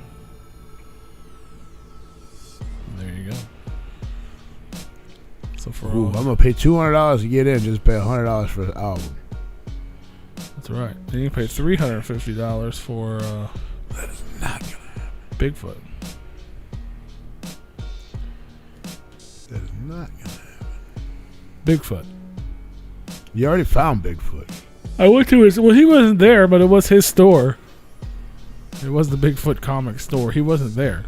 There you go. So for Ooh, I'm gonna pay $200 to get in. Just pay $100 for the album. that's right. Then you can pay $350 for That is not gonna happen. Bigfoot. That is not gonna happen. Bigfoot. You already found Bigfoot. I went to his. Well, he wasn't there, but it was his store. It was the Bigfoot comic store. He wasn't there,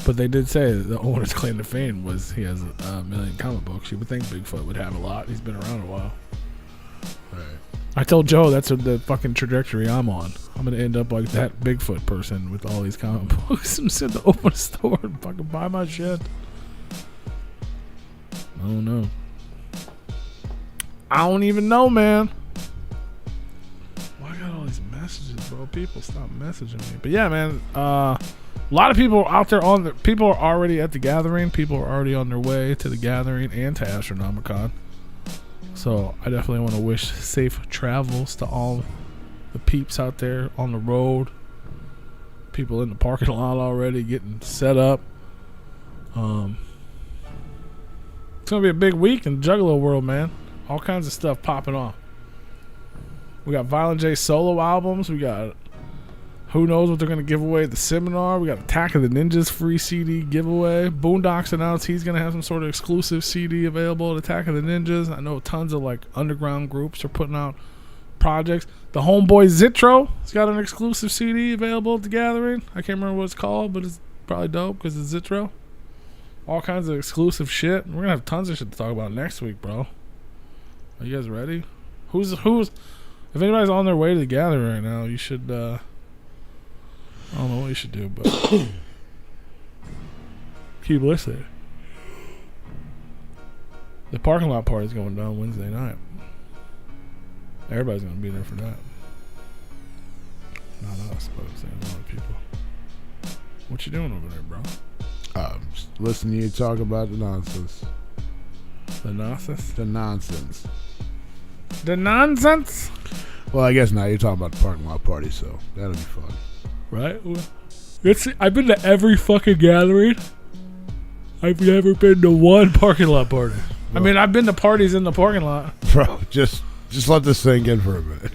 but they did say that the owner's claim to fame was he has a million comic books. You would think Bigfoot would have a lot. He's been around a while. Right. I told Joe that's the fucking trajectory I'm on. I'm gonna end up like that Bigfoot person with all these comic books. I'm just to open a store and fucking buy my shit. I don't know. I don't even know, man. Why I got all these messages, bro? People stop messaging me. But yeah, man. A lot of people out there people are already at the Gathering. People are already on their way to the Gathering and to Astronomicon. So I definitely want to wish safe travels to all the peeps out there on the road. People in the parking lot already getting set up. It's gonna be a big week in the Juggalo world, man. All kinds of stuff popping off. We got Violent J solo albums. We got who knows what they're going to give away at the seminar. We got Attack of the Ninjas free CD giveaway. Boondocks announced he's going to have some sort of exclusive CD available at Attack of the Ninjas. I know tons of like underground groups are putting out projects. The homeboy Zitro has got an exclusive CD available at the Gathering. I can't remember what it's called, but it's probably dope because it's Zitro. All kinds of exclusive shit. We're going to have tons of shit to talk about next week, bro. Are you guys ready? Who's if anybody's on their way to the Gathering right now, you should I don't know what you should do, but keep listening. The parking lot party's going down Wednesday night. Everybody's gonna be there for that. Not us, but I'm saying a lot of people. What you doing over there, bro? Just listening to you talk about the nonsense. The nonsense? The nonsense. The nonsense? Well, I guess now you're talking about the parking lot party, so that'll be fun. Right? I've been to every fucking Gathering. I've never been to one parking lot party. Bro. I mean, I've been to parties in the parking lot. Bro, just let this sink in for a minute.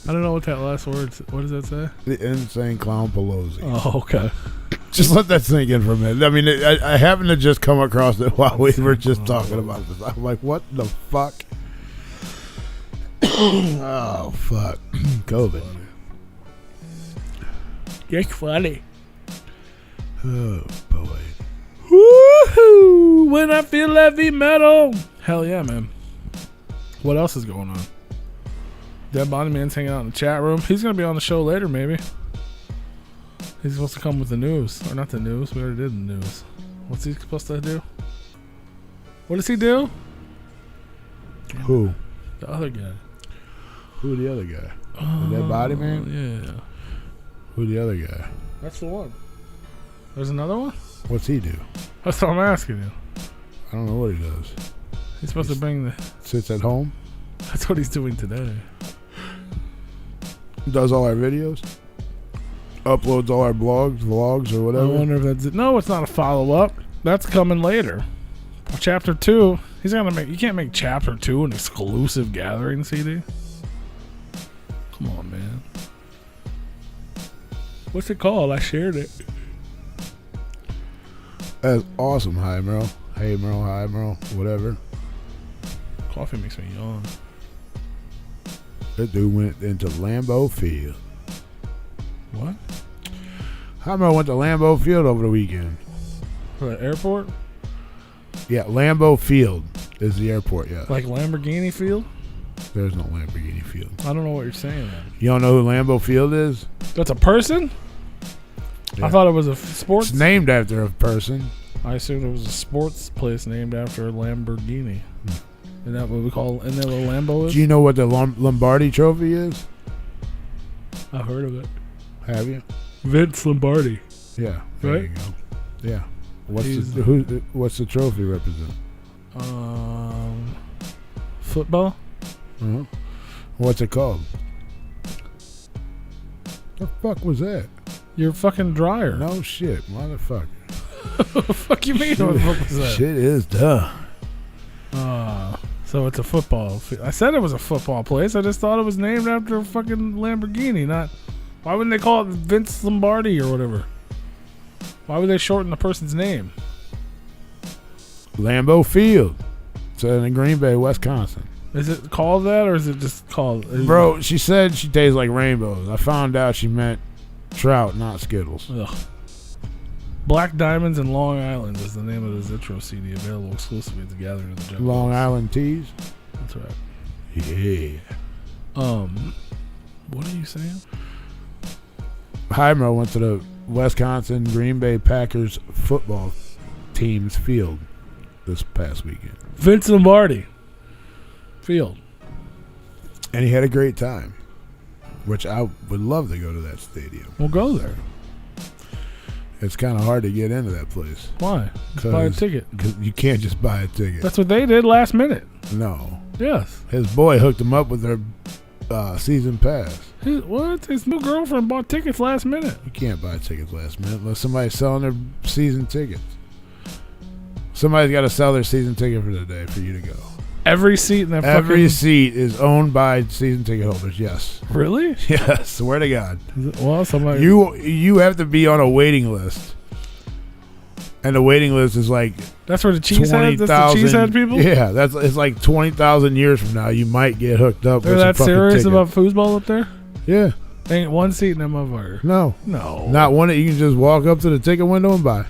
I don't know what that last word. What does that say? The insane clown Pelosi. Oh, okay. Just let that sink in for a minute. I mean, I happened to just come across it while we were just talking about this. I'm like, what the fuck? Oh, fuck. COVID. You're funny. Oh, boy. Woohoo! When I feel heavy metal. Hell yeah, man. What else is going on? Dead Body Man's hanging out in the chat room. He's going to be on the show later, maybe. He's supposed to come with the news. Or not the news. We already did the news. What's he supposed to do? What does he do? Who? The other guy. Who the other guy? The Dead Body Man? Yeah. Who the other guy? That's the one. There's another one? What's he do? That's what I'm asking you. I don't know what he does. He's supposed to bring the... Sits at home? That's what he's doing today. Does all our videos? Uploads all our blogs, vlogs, or whatever? I wonder if that's it. No, it's not a follow-up. That's coming later. Chapter 2. He's gonna make... You can't make Chapter 2 an exclusive Gathering CD. Come on, man. What's it called? I shared it. That's awesome, Hi Merle. Hey Merle, Hi Merle, whatever. Coffee makes me yawn. That dude went into Lambeau Field. What? Hi Merle went to Lambeau Field over the weekend. For the airport? Yeah, Lambeau Field is the airport, yeah. Like Lamborghini Field? There's no Lamborghini Field. I don't know what you're saying, man. You don't know who Lambeau Field is? That's a person? Yeah. I thought it was a sports. It's named after a person. I assumed it was a sports place named after a Lamborghini. Isn't that what we call? Isn't that what Lambo is? Do you know what the Lombardi Trophy is? I've heard of it. Have you? Vince Lombardi. Yeah. There Right? you go. Yeah. What's He's- what's the trophy represent? Football. Uh-huh. What's it called? The fuck was that? Your fucking dryer. No shit, motherfucker. What the fuck you mean? What the fuck was that? Shit is dumb. So it's a football. I said it was a football place. I just thought it was named after a fucking Lamborghini. Not. Why wouldn't they call it Vince Lombardi or whatever? Why would they shorten the person's name? Lambeau Field. It's in Green Bay, Wisconsin. Is it called that or is it just called? Bro, she said she tastes like rainbows. I found out she meant trout, not Skittles. Ugh. Black Diamonds in Long Island is the name of the Zitro CD, available exclusively at the Gathering of the Juggalos. Long Island Teas? That's right. Yeah. What are you saying? Heimer went to the Wisconsin Green Bay Packers football team's field this past weekend. Vince Lombardi Field. And he had a great time, which I would love to go to that stadium. We'll go there. It's kind of hard to get into that place. Why? Just buy a ticket. Because you can't just buy a ticket. That's what they did last minute. No. Yes. His boy hooked him up with their season pass. What? His new girlfriend bought tickets last minute. You can't buy tickets last minute unless somebody's selling their season tickets. Somebody's got to sell their season ticket for the day for you to go. Every seat in that Every seat is owned by season ticket holders, yes. Really? Yes, swear to God. Well, somebody. You have to be on a waiting list. And the waiting list is like That's where the cheesehead. That's the cheesehead people. Yeah, it's like 20,000 years from now. You might get hooked up. They're with that some fucking serious ticket. about foosball up there? Yeah, Ain't one seat in that motherfucker. no, not one that you can just walk up to the ticket window and buy.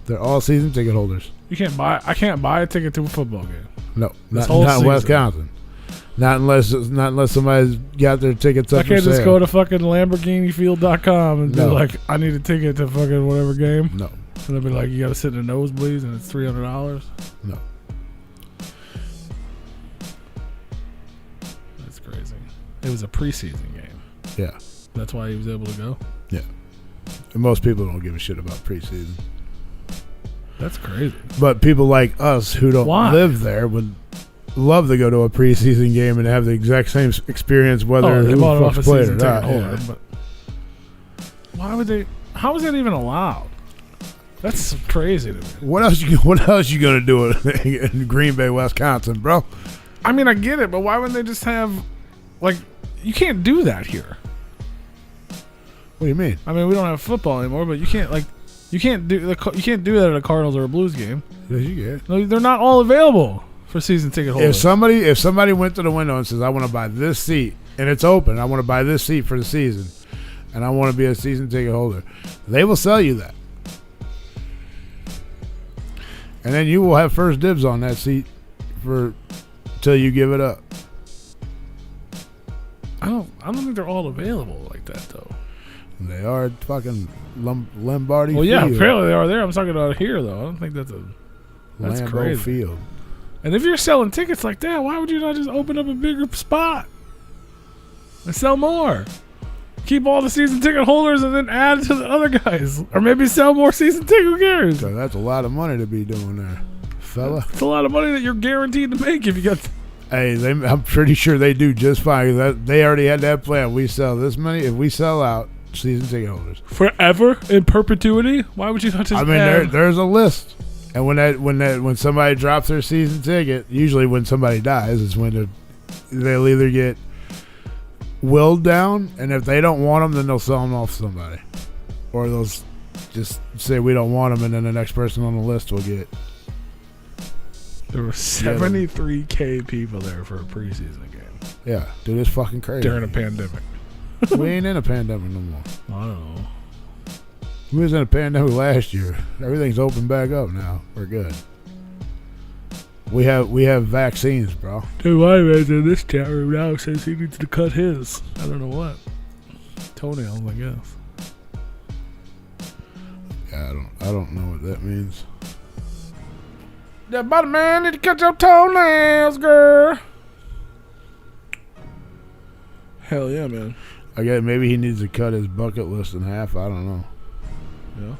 They're all season ticket holders. You can't buy. I can't buy a ticket to a football game. No, This not whole in season. Wisconsin. Not unless somebody's got their tickets up I can't for just sale. go to fucking LamborghiniField.com and No. be like, I need a ticket to fucking whatever game. No, And they'll be like, you got to sit in the nosebleeds and it's $300. no. That's crazy. It was a preseason game. Yeah, That's why he was able to go. and most people don't give a shit about preseason. That's crazy. But people like us who don't Why? live there would love to go to a preseason game and have the exact same experience whether they who bought it off fucks a played or season ticket not. holder. Yeah. But why would they? How is that even allowed? That's crazy to me. What else you gonna do in Green Bay, Wisconsin, bro? I mean, I get it, but why wouldn't they just have, like, you can't do that here. What do you mean? I mean, we don't have football anymore, but you can't do that at a Cardinals or a Blues game. Yes, you get. No, they're not all available for season ticket holders. If somebody went to the window and says, I want to buy this seat, and it's open, I want to buy this seat for the season, and I want to be a season ticket holder, they will sell you that. And then you will have first dibs on that seat till you give it up. I don't think they're all available like that though. They are fucking Lombardi Well, yeah, Field. apparently they are there. I'm talking about here though. I don't think that's Lambeau crazy. Field. And if you're selling tickets like that, why would you not just open up a bigger spot and sell more? Keep all the season ticket holders and then add to the other guys, or maybe sell more season ticket. Who cares? So that's a lot of money to be doing there, fella. It's a lot of money that you're guaranteed to make if you got. Hey, I'm pretty sure they do just fine. They already had that plan. We sell this many. If we sell out, season ticket holders. Forever in perpetuity? Why would you not just? I mean, there's a list, and when somebody drops their season ticket, usually when somebody dies is when they'll either get willed down, and if they don't want them, then they'll sell them off to somebody, or they'll just say we don't want them, and then the next person on the list will get. There were 73K people there for a preseason game. Yeah, dude, it's fucking crazy. During a pandemic. We ain't in a pandemic no more. I don't know. We was in a pandemic last year. Everything's open back up now. We're good. We have vaccines, bro. Dude, my man's in this chat room now says he needs to cut his. I don't know what. Toenails, I guess. Yeah, I don't know what that means. That bottom man need to cut your toenails, girl. Hell yeah, man. I guess maybe he needs to cut his bucket list in half. I don't know. Yeah.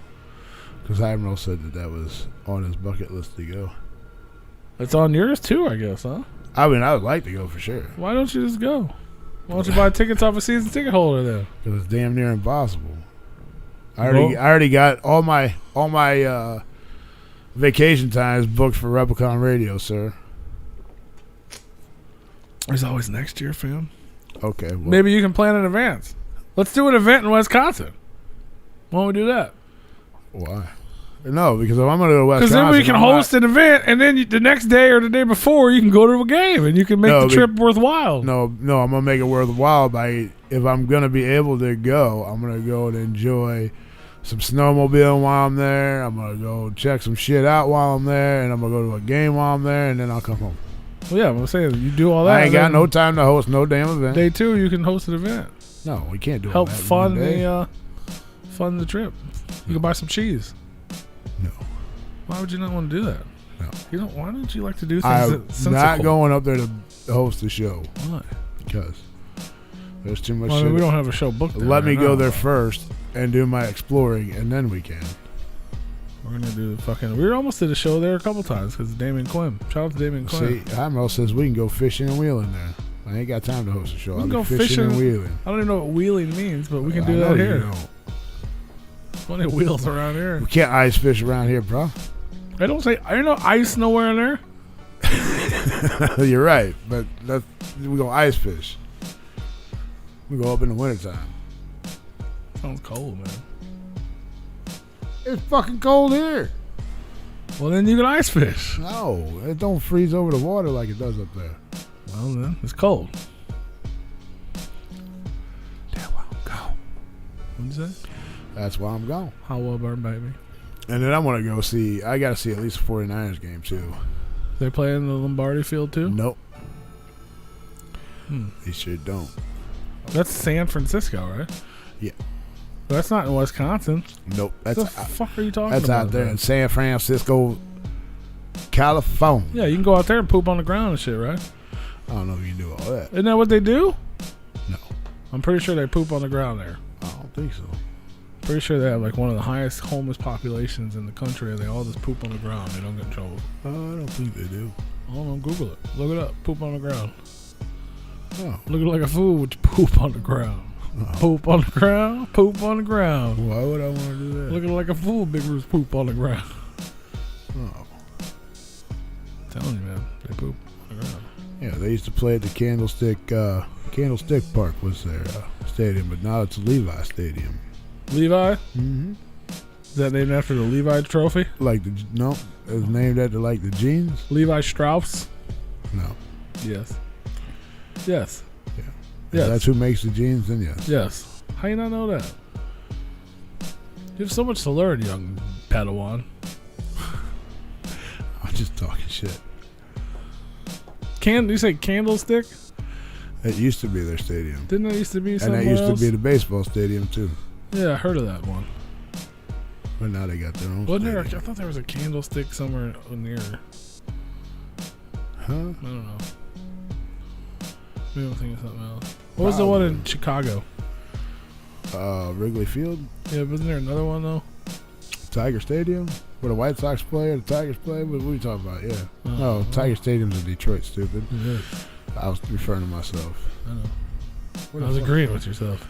Because Admiral said that was on his bucket list to go. It's on yours too, I guess, huh? I mean, I would like to go for sure. Why don't you just go? Why don't you buy tickets off a season ticket holder then? Because it's damn near impossible. I already got all my vacation times booked for Replicon Radio, sir. There's always next year, fam. Okay. Well, Maybe you can plan in advance. Let's do an event in Wisconsin. Why don't we do that? why? No, because if I'm going to go to Wisconsin, because then we can host an event, and then the next day or the day before, you can go to a game, and you can make the trip worthwhile. No, I'm going to make it worthwhile by, if I'm going to be able to go, I'm going to go and enjoy some snowmobiling while I'm there. I'm going to go check some shit out while I'm there, and I'm going to go to a game while I'm there, and then I'll come home. Well, yeah, I'm saying you do all that. I ain't got no time to host no damn event. Day 2, you can host an event. No, we can't do Help that. fund the trip. You can buy some cheese. No. Why would you not want to do that? No. You don't. Why don't you like to do things? I'm not going up there to host the show. Why? Because there's too much Well, I shit. mean, we don't have a show booked there. Let me go there first and do my exploring, and then we can. We're gonna do the fucking. We almost did a show there a couple times because of Damien Quinn. Shout out to Damien Quinn. See, Admiral says we can go fishing and wheeling there. I ain't got time to host a show. We I'll can be go fishing and wheeling. I don't even know what wheeling means, but we can I do know that you here. don't. Plenty of wheels around here. We can't ice fish around here, bro. I don't know ice nowhere in there. You're right, but we go ice fish. We go up in the wintertime. Sounds cold, man. It's fucking cold here. Well, then you can ice fish. No, it don't freeze over the water like it does up there. Well, then it's cold. That's why I'm gone. What'd you say? That's why I'm gone. How well burn, baby? And then I want to go see. I got to see at least a 49ers game too. They play in the Lombardi Field too? Nope. They sure don't. That's San Francisco, right? Yeah. But that's not in Wisconsin. Nope. What That's the fuck are you talking that's about? out there in San Francisco, California. Yeah, you can go out there and poop on the ground and shit, right? I don't know if you can do all that. Isn't that what they do? No. I'm pretty sure they poop on the ground there. I don't think so. Pretty sure they have like one of the highest homeless populations in the country, and they all just poop on the ground. They don't get in trouble. I don't think they do. I don't know. Google it. Look it up. Poop on the ground. Oh. Looking like a fool with your poop on the ground. Poop on the ground. Poop on the ground. Why would I want to do that? Looking like a fool, Big Bruce poop on the ground. Oh. I'm telling you, man, they poop on the ground. Yeah, they used to play at the Candlestick Park was their stadium, but now it's Levi Stadium. Levi? Mm-hmm. Is that named after the Levi Trophy? No, it was named after like the jeans. Levi Strauss? No. Yes. Yes. Yeah. Yes. If that's who makes the jeans, then yes. Yes. How you not know that? You have so much to learn, young Padawan. I'm just talking shit. You say Candlestick? It used to be their stadium. Didn't it used to be And somewhere that used else? to be the baseball stadium too. Yeah, I heard of that one. But now they got their own Wasn't there? I stadium. thought there was a Candlestick somewhere near. Huh? I don't know. Maybe I'm thinking of something else. What was the one in Chicago? Wrigley Field? Yeah, wasn't there another one though? Tiger Stadium? Where the White Sox play or the Tigers play? What are you talking about? Yeah. No, Tiger Stadium's in Detroit, stupid. Yeah, I was referring to myself. I know. I was agreeing with yourself.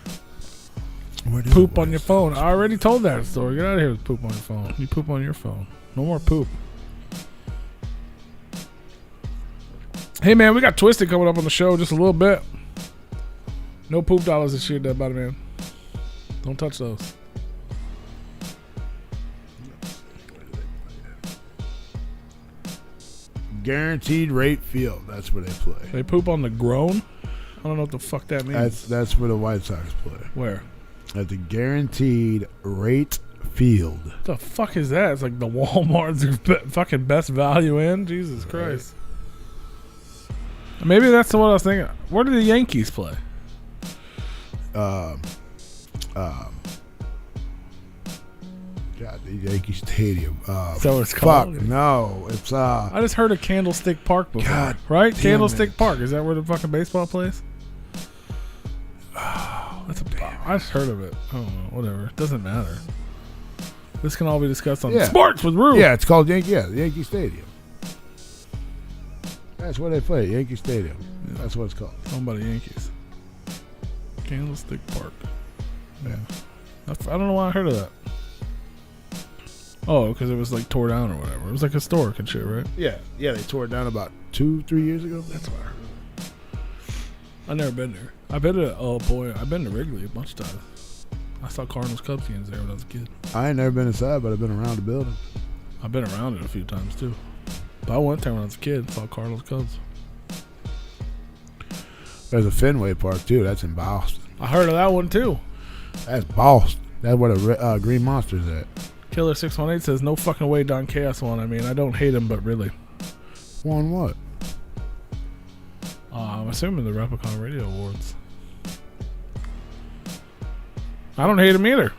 Where did Poop the on your White phone. Sox I already told that story. Get out of here with poop on your phone. You poop on your phone. No more poop. Hey man, we got Twiztid coming up on the show just a little bit. No poop dollars this year, Dead Body Man. Don't touch those. Guaranteed Rate Field. That's where they play. They poop on the grown? I don't know what the fuck that means. That's where the White Sox play. Where? At the Guaranteed Rate Field. What the fuck is that? It's like the Walmart's fucking best value in? Jesus Christ. Maybe that's what I was thinking. Where do the Yankees play? God, the Yankee Stadium. So it's called. Fuck, no. It's I just heard of Candlestick Park before. God right? damn Candlestick it. Park. Is that where the fucking baseball plays? Oh, that's I just heard of it. I don't know. Whatever. It doesn't matter. This can all be discussed on Sports with Rue. Yeah, it's called Yankee Stadium. That's where they play, Yankee Stadium. Yeah. That's what it's called. Owned by the Yankees. Candlestick Park. Yeah. I don't know why I heard of that. Oh, because it was like tore down or whatever. It was like historic and shit, right? Yeah, they tore it down about 2-3 years ago. That's what I heard. I've never been there. I've been to Wrigley a bunch of times. I saw Cardinals Cubs games there when I was a kid. I ain't never been inside, but I've been around the building. I've been around it a few times too. But I went there when I was a kid and saw Cardinals Cubs. There's a Fenway Park too. That's in Boston. I heard of that one too. That's Boston. That's where the Green Monster's at. Killer 618 says no fucking way Don Chaos won. I mean, I don't hate him, but really. Won what? I'm assuming the Replicon Radio Awards. I don't hate him either.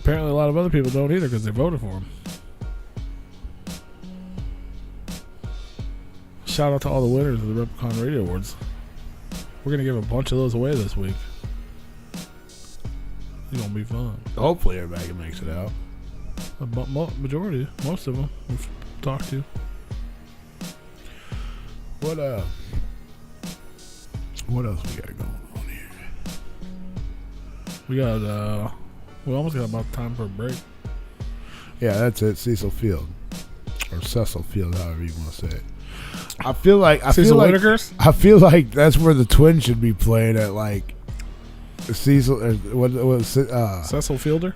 Apparently a lot of other people don't either because they voted for him. Shout out to all the winners of the Replicon Radio Awards. We're going to give a bunch of those away this week. It's going to be fun. Hopefully everybody makes it out. A majority, most of them we've talked to. What else we got going on here? We almost got about time for a break. Yeah, that's it. Cecil Field. Or Cecil Field, however you want to say it. I feel like that's where the Twins should be playing at, like Cecil. What was Cecil Fielder?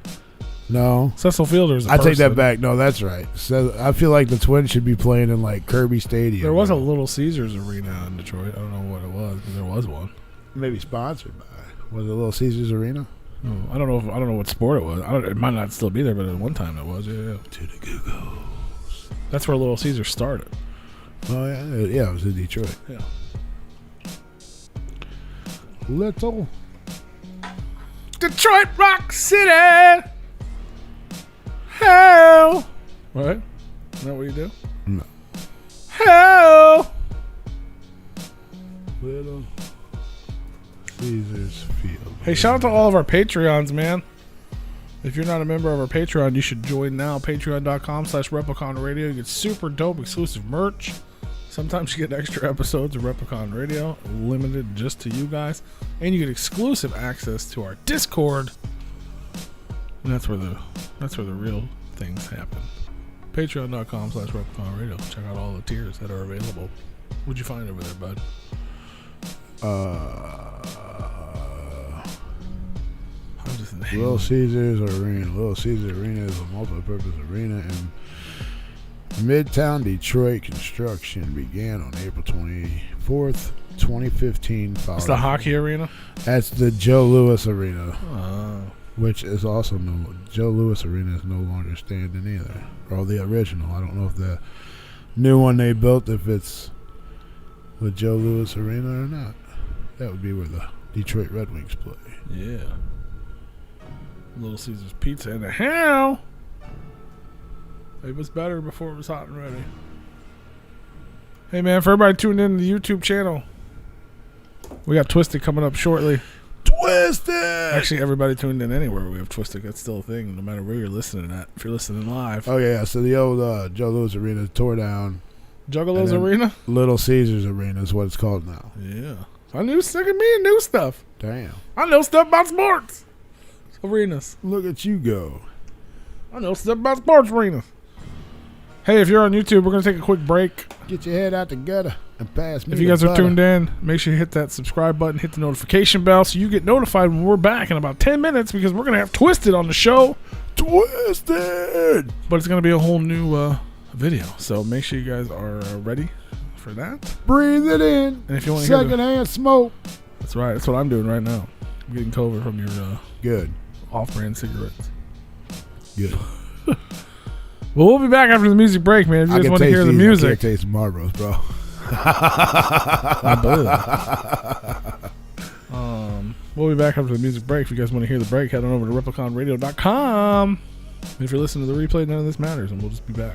No, Cecil Fielder is. I take that back. No, that's right. So I feel like the Twins should be playing in like Kirby Stadium. There was a Little Caesars arena in Detroit. I don't know what it was, but there was one. Maybe sponsored by. Was it Little Caesars Arena? No, I don't know what sport it was. It might not still be there, but at one time it was. Yeah. To the Googles. That's where Little Caesars started. Oh yeah, it was in Detroit. Yeah. Little Detroit Rock City. Hell. Right? Isn't that what you do? No. Hell. Little Caesars Field. Hey, shout out to all of our Patreons, man. If you're not a member of our Patreon, you should join now. Patreon.com/Replicon Radio. You get super dope exclusive merch. Sometimes you get extra episodes of Replicon Radio, limited just to you guys. And you get exclusive access to our Discord. And that's where the real things happen. Patreon.com/Replicon Radio. Check out all the tiers that are available. What'd you find over there, bud? Little Caesars Arena. Little Caesars Arena is a multi-purpose arena in Midtown Detroit. Construction began on April 24th, 2015. It's the hockey arena? That's the Joe Louis Arena, which is also Joe Louis Arena is no longer standing either. Or the original. I don't know if the new one they built, if it's the Joe Louis Arena or not. That would be where the Detroit Red Wings play. Yeah. Little Caesars Pizza in the hell. It was better before it was hot and ready. Hey man, for everybody tuned in to the YouTube channel, we got Twiztid coming up shortly. Twiztid! Actually, everybody tuned in anywhere we have Twiztid. That's still a thing, no matter where you're listening at. If you're listening live. Oh yeah, so the old Joe Louis Arena tore down. Juggalo's Arena? Little Caesars Arena is what it's called now. Yeah. I knew second me and new stuff. Damn. I know stuff about sports. Arenas. Look at you go. I know stuff about sports arenas. Hey, if you're on YouTube, we're going to take a quick break. Get your head out the gutter and pass me If you guys are tuned in, make sure you hit that subscribe button, hit the notification bell so you get notified when we're back in about 10 minutes because we're going to have Twiztid on the show. Twiztid! But it's going to be a whole new video. So make sure you guys are ready for that. Breathe it in. And if you want to hear secondhand smoke. That's right. That's what I'm doing right now. I'm getting COVID from your Good. off-brand cigarettes. Good. Well, we'll be back after the music break, man. If you guys want to hear the I music. can't taste Marlboros, bro. I believe it. We'll be back after the music break. If you guys want to hear the break, head on over to repliconradio.com. If you're listening to the replay, none of this matters, and we'll just be back.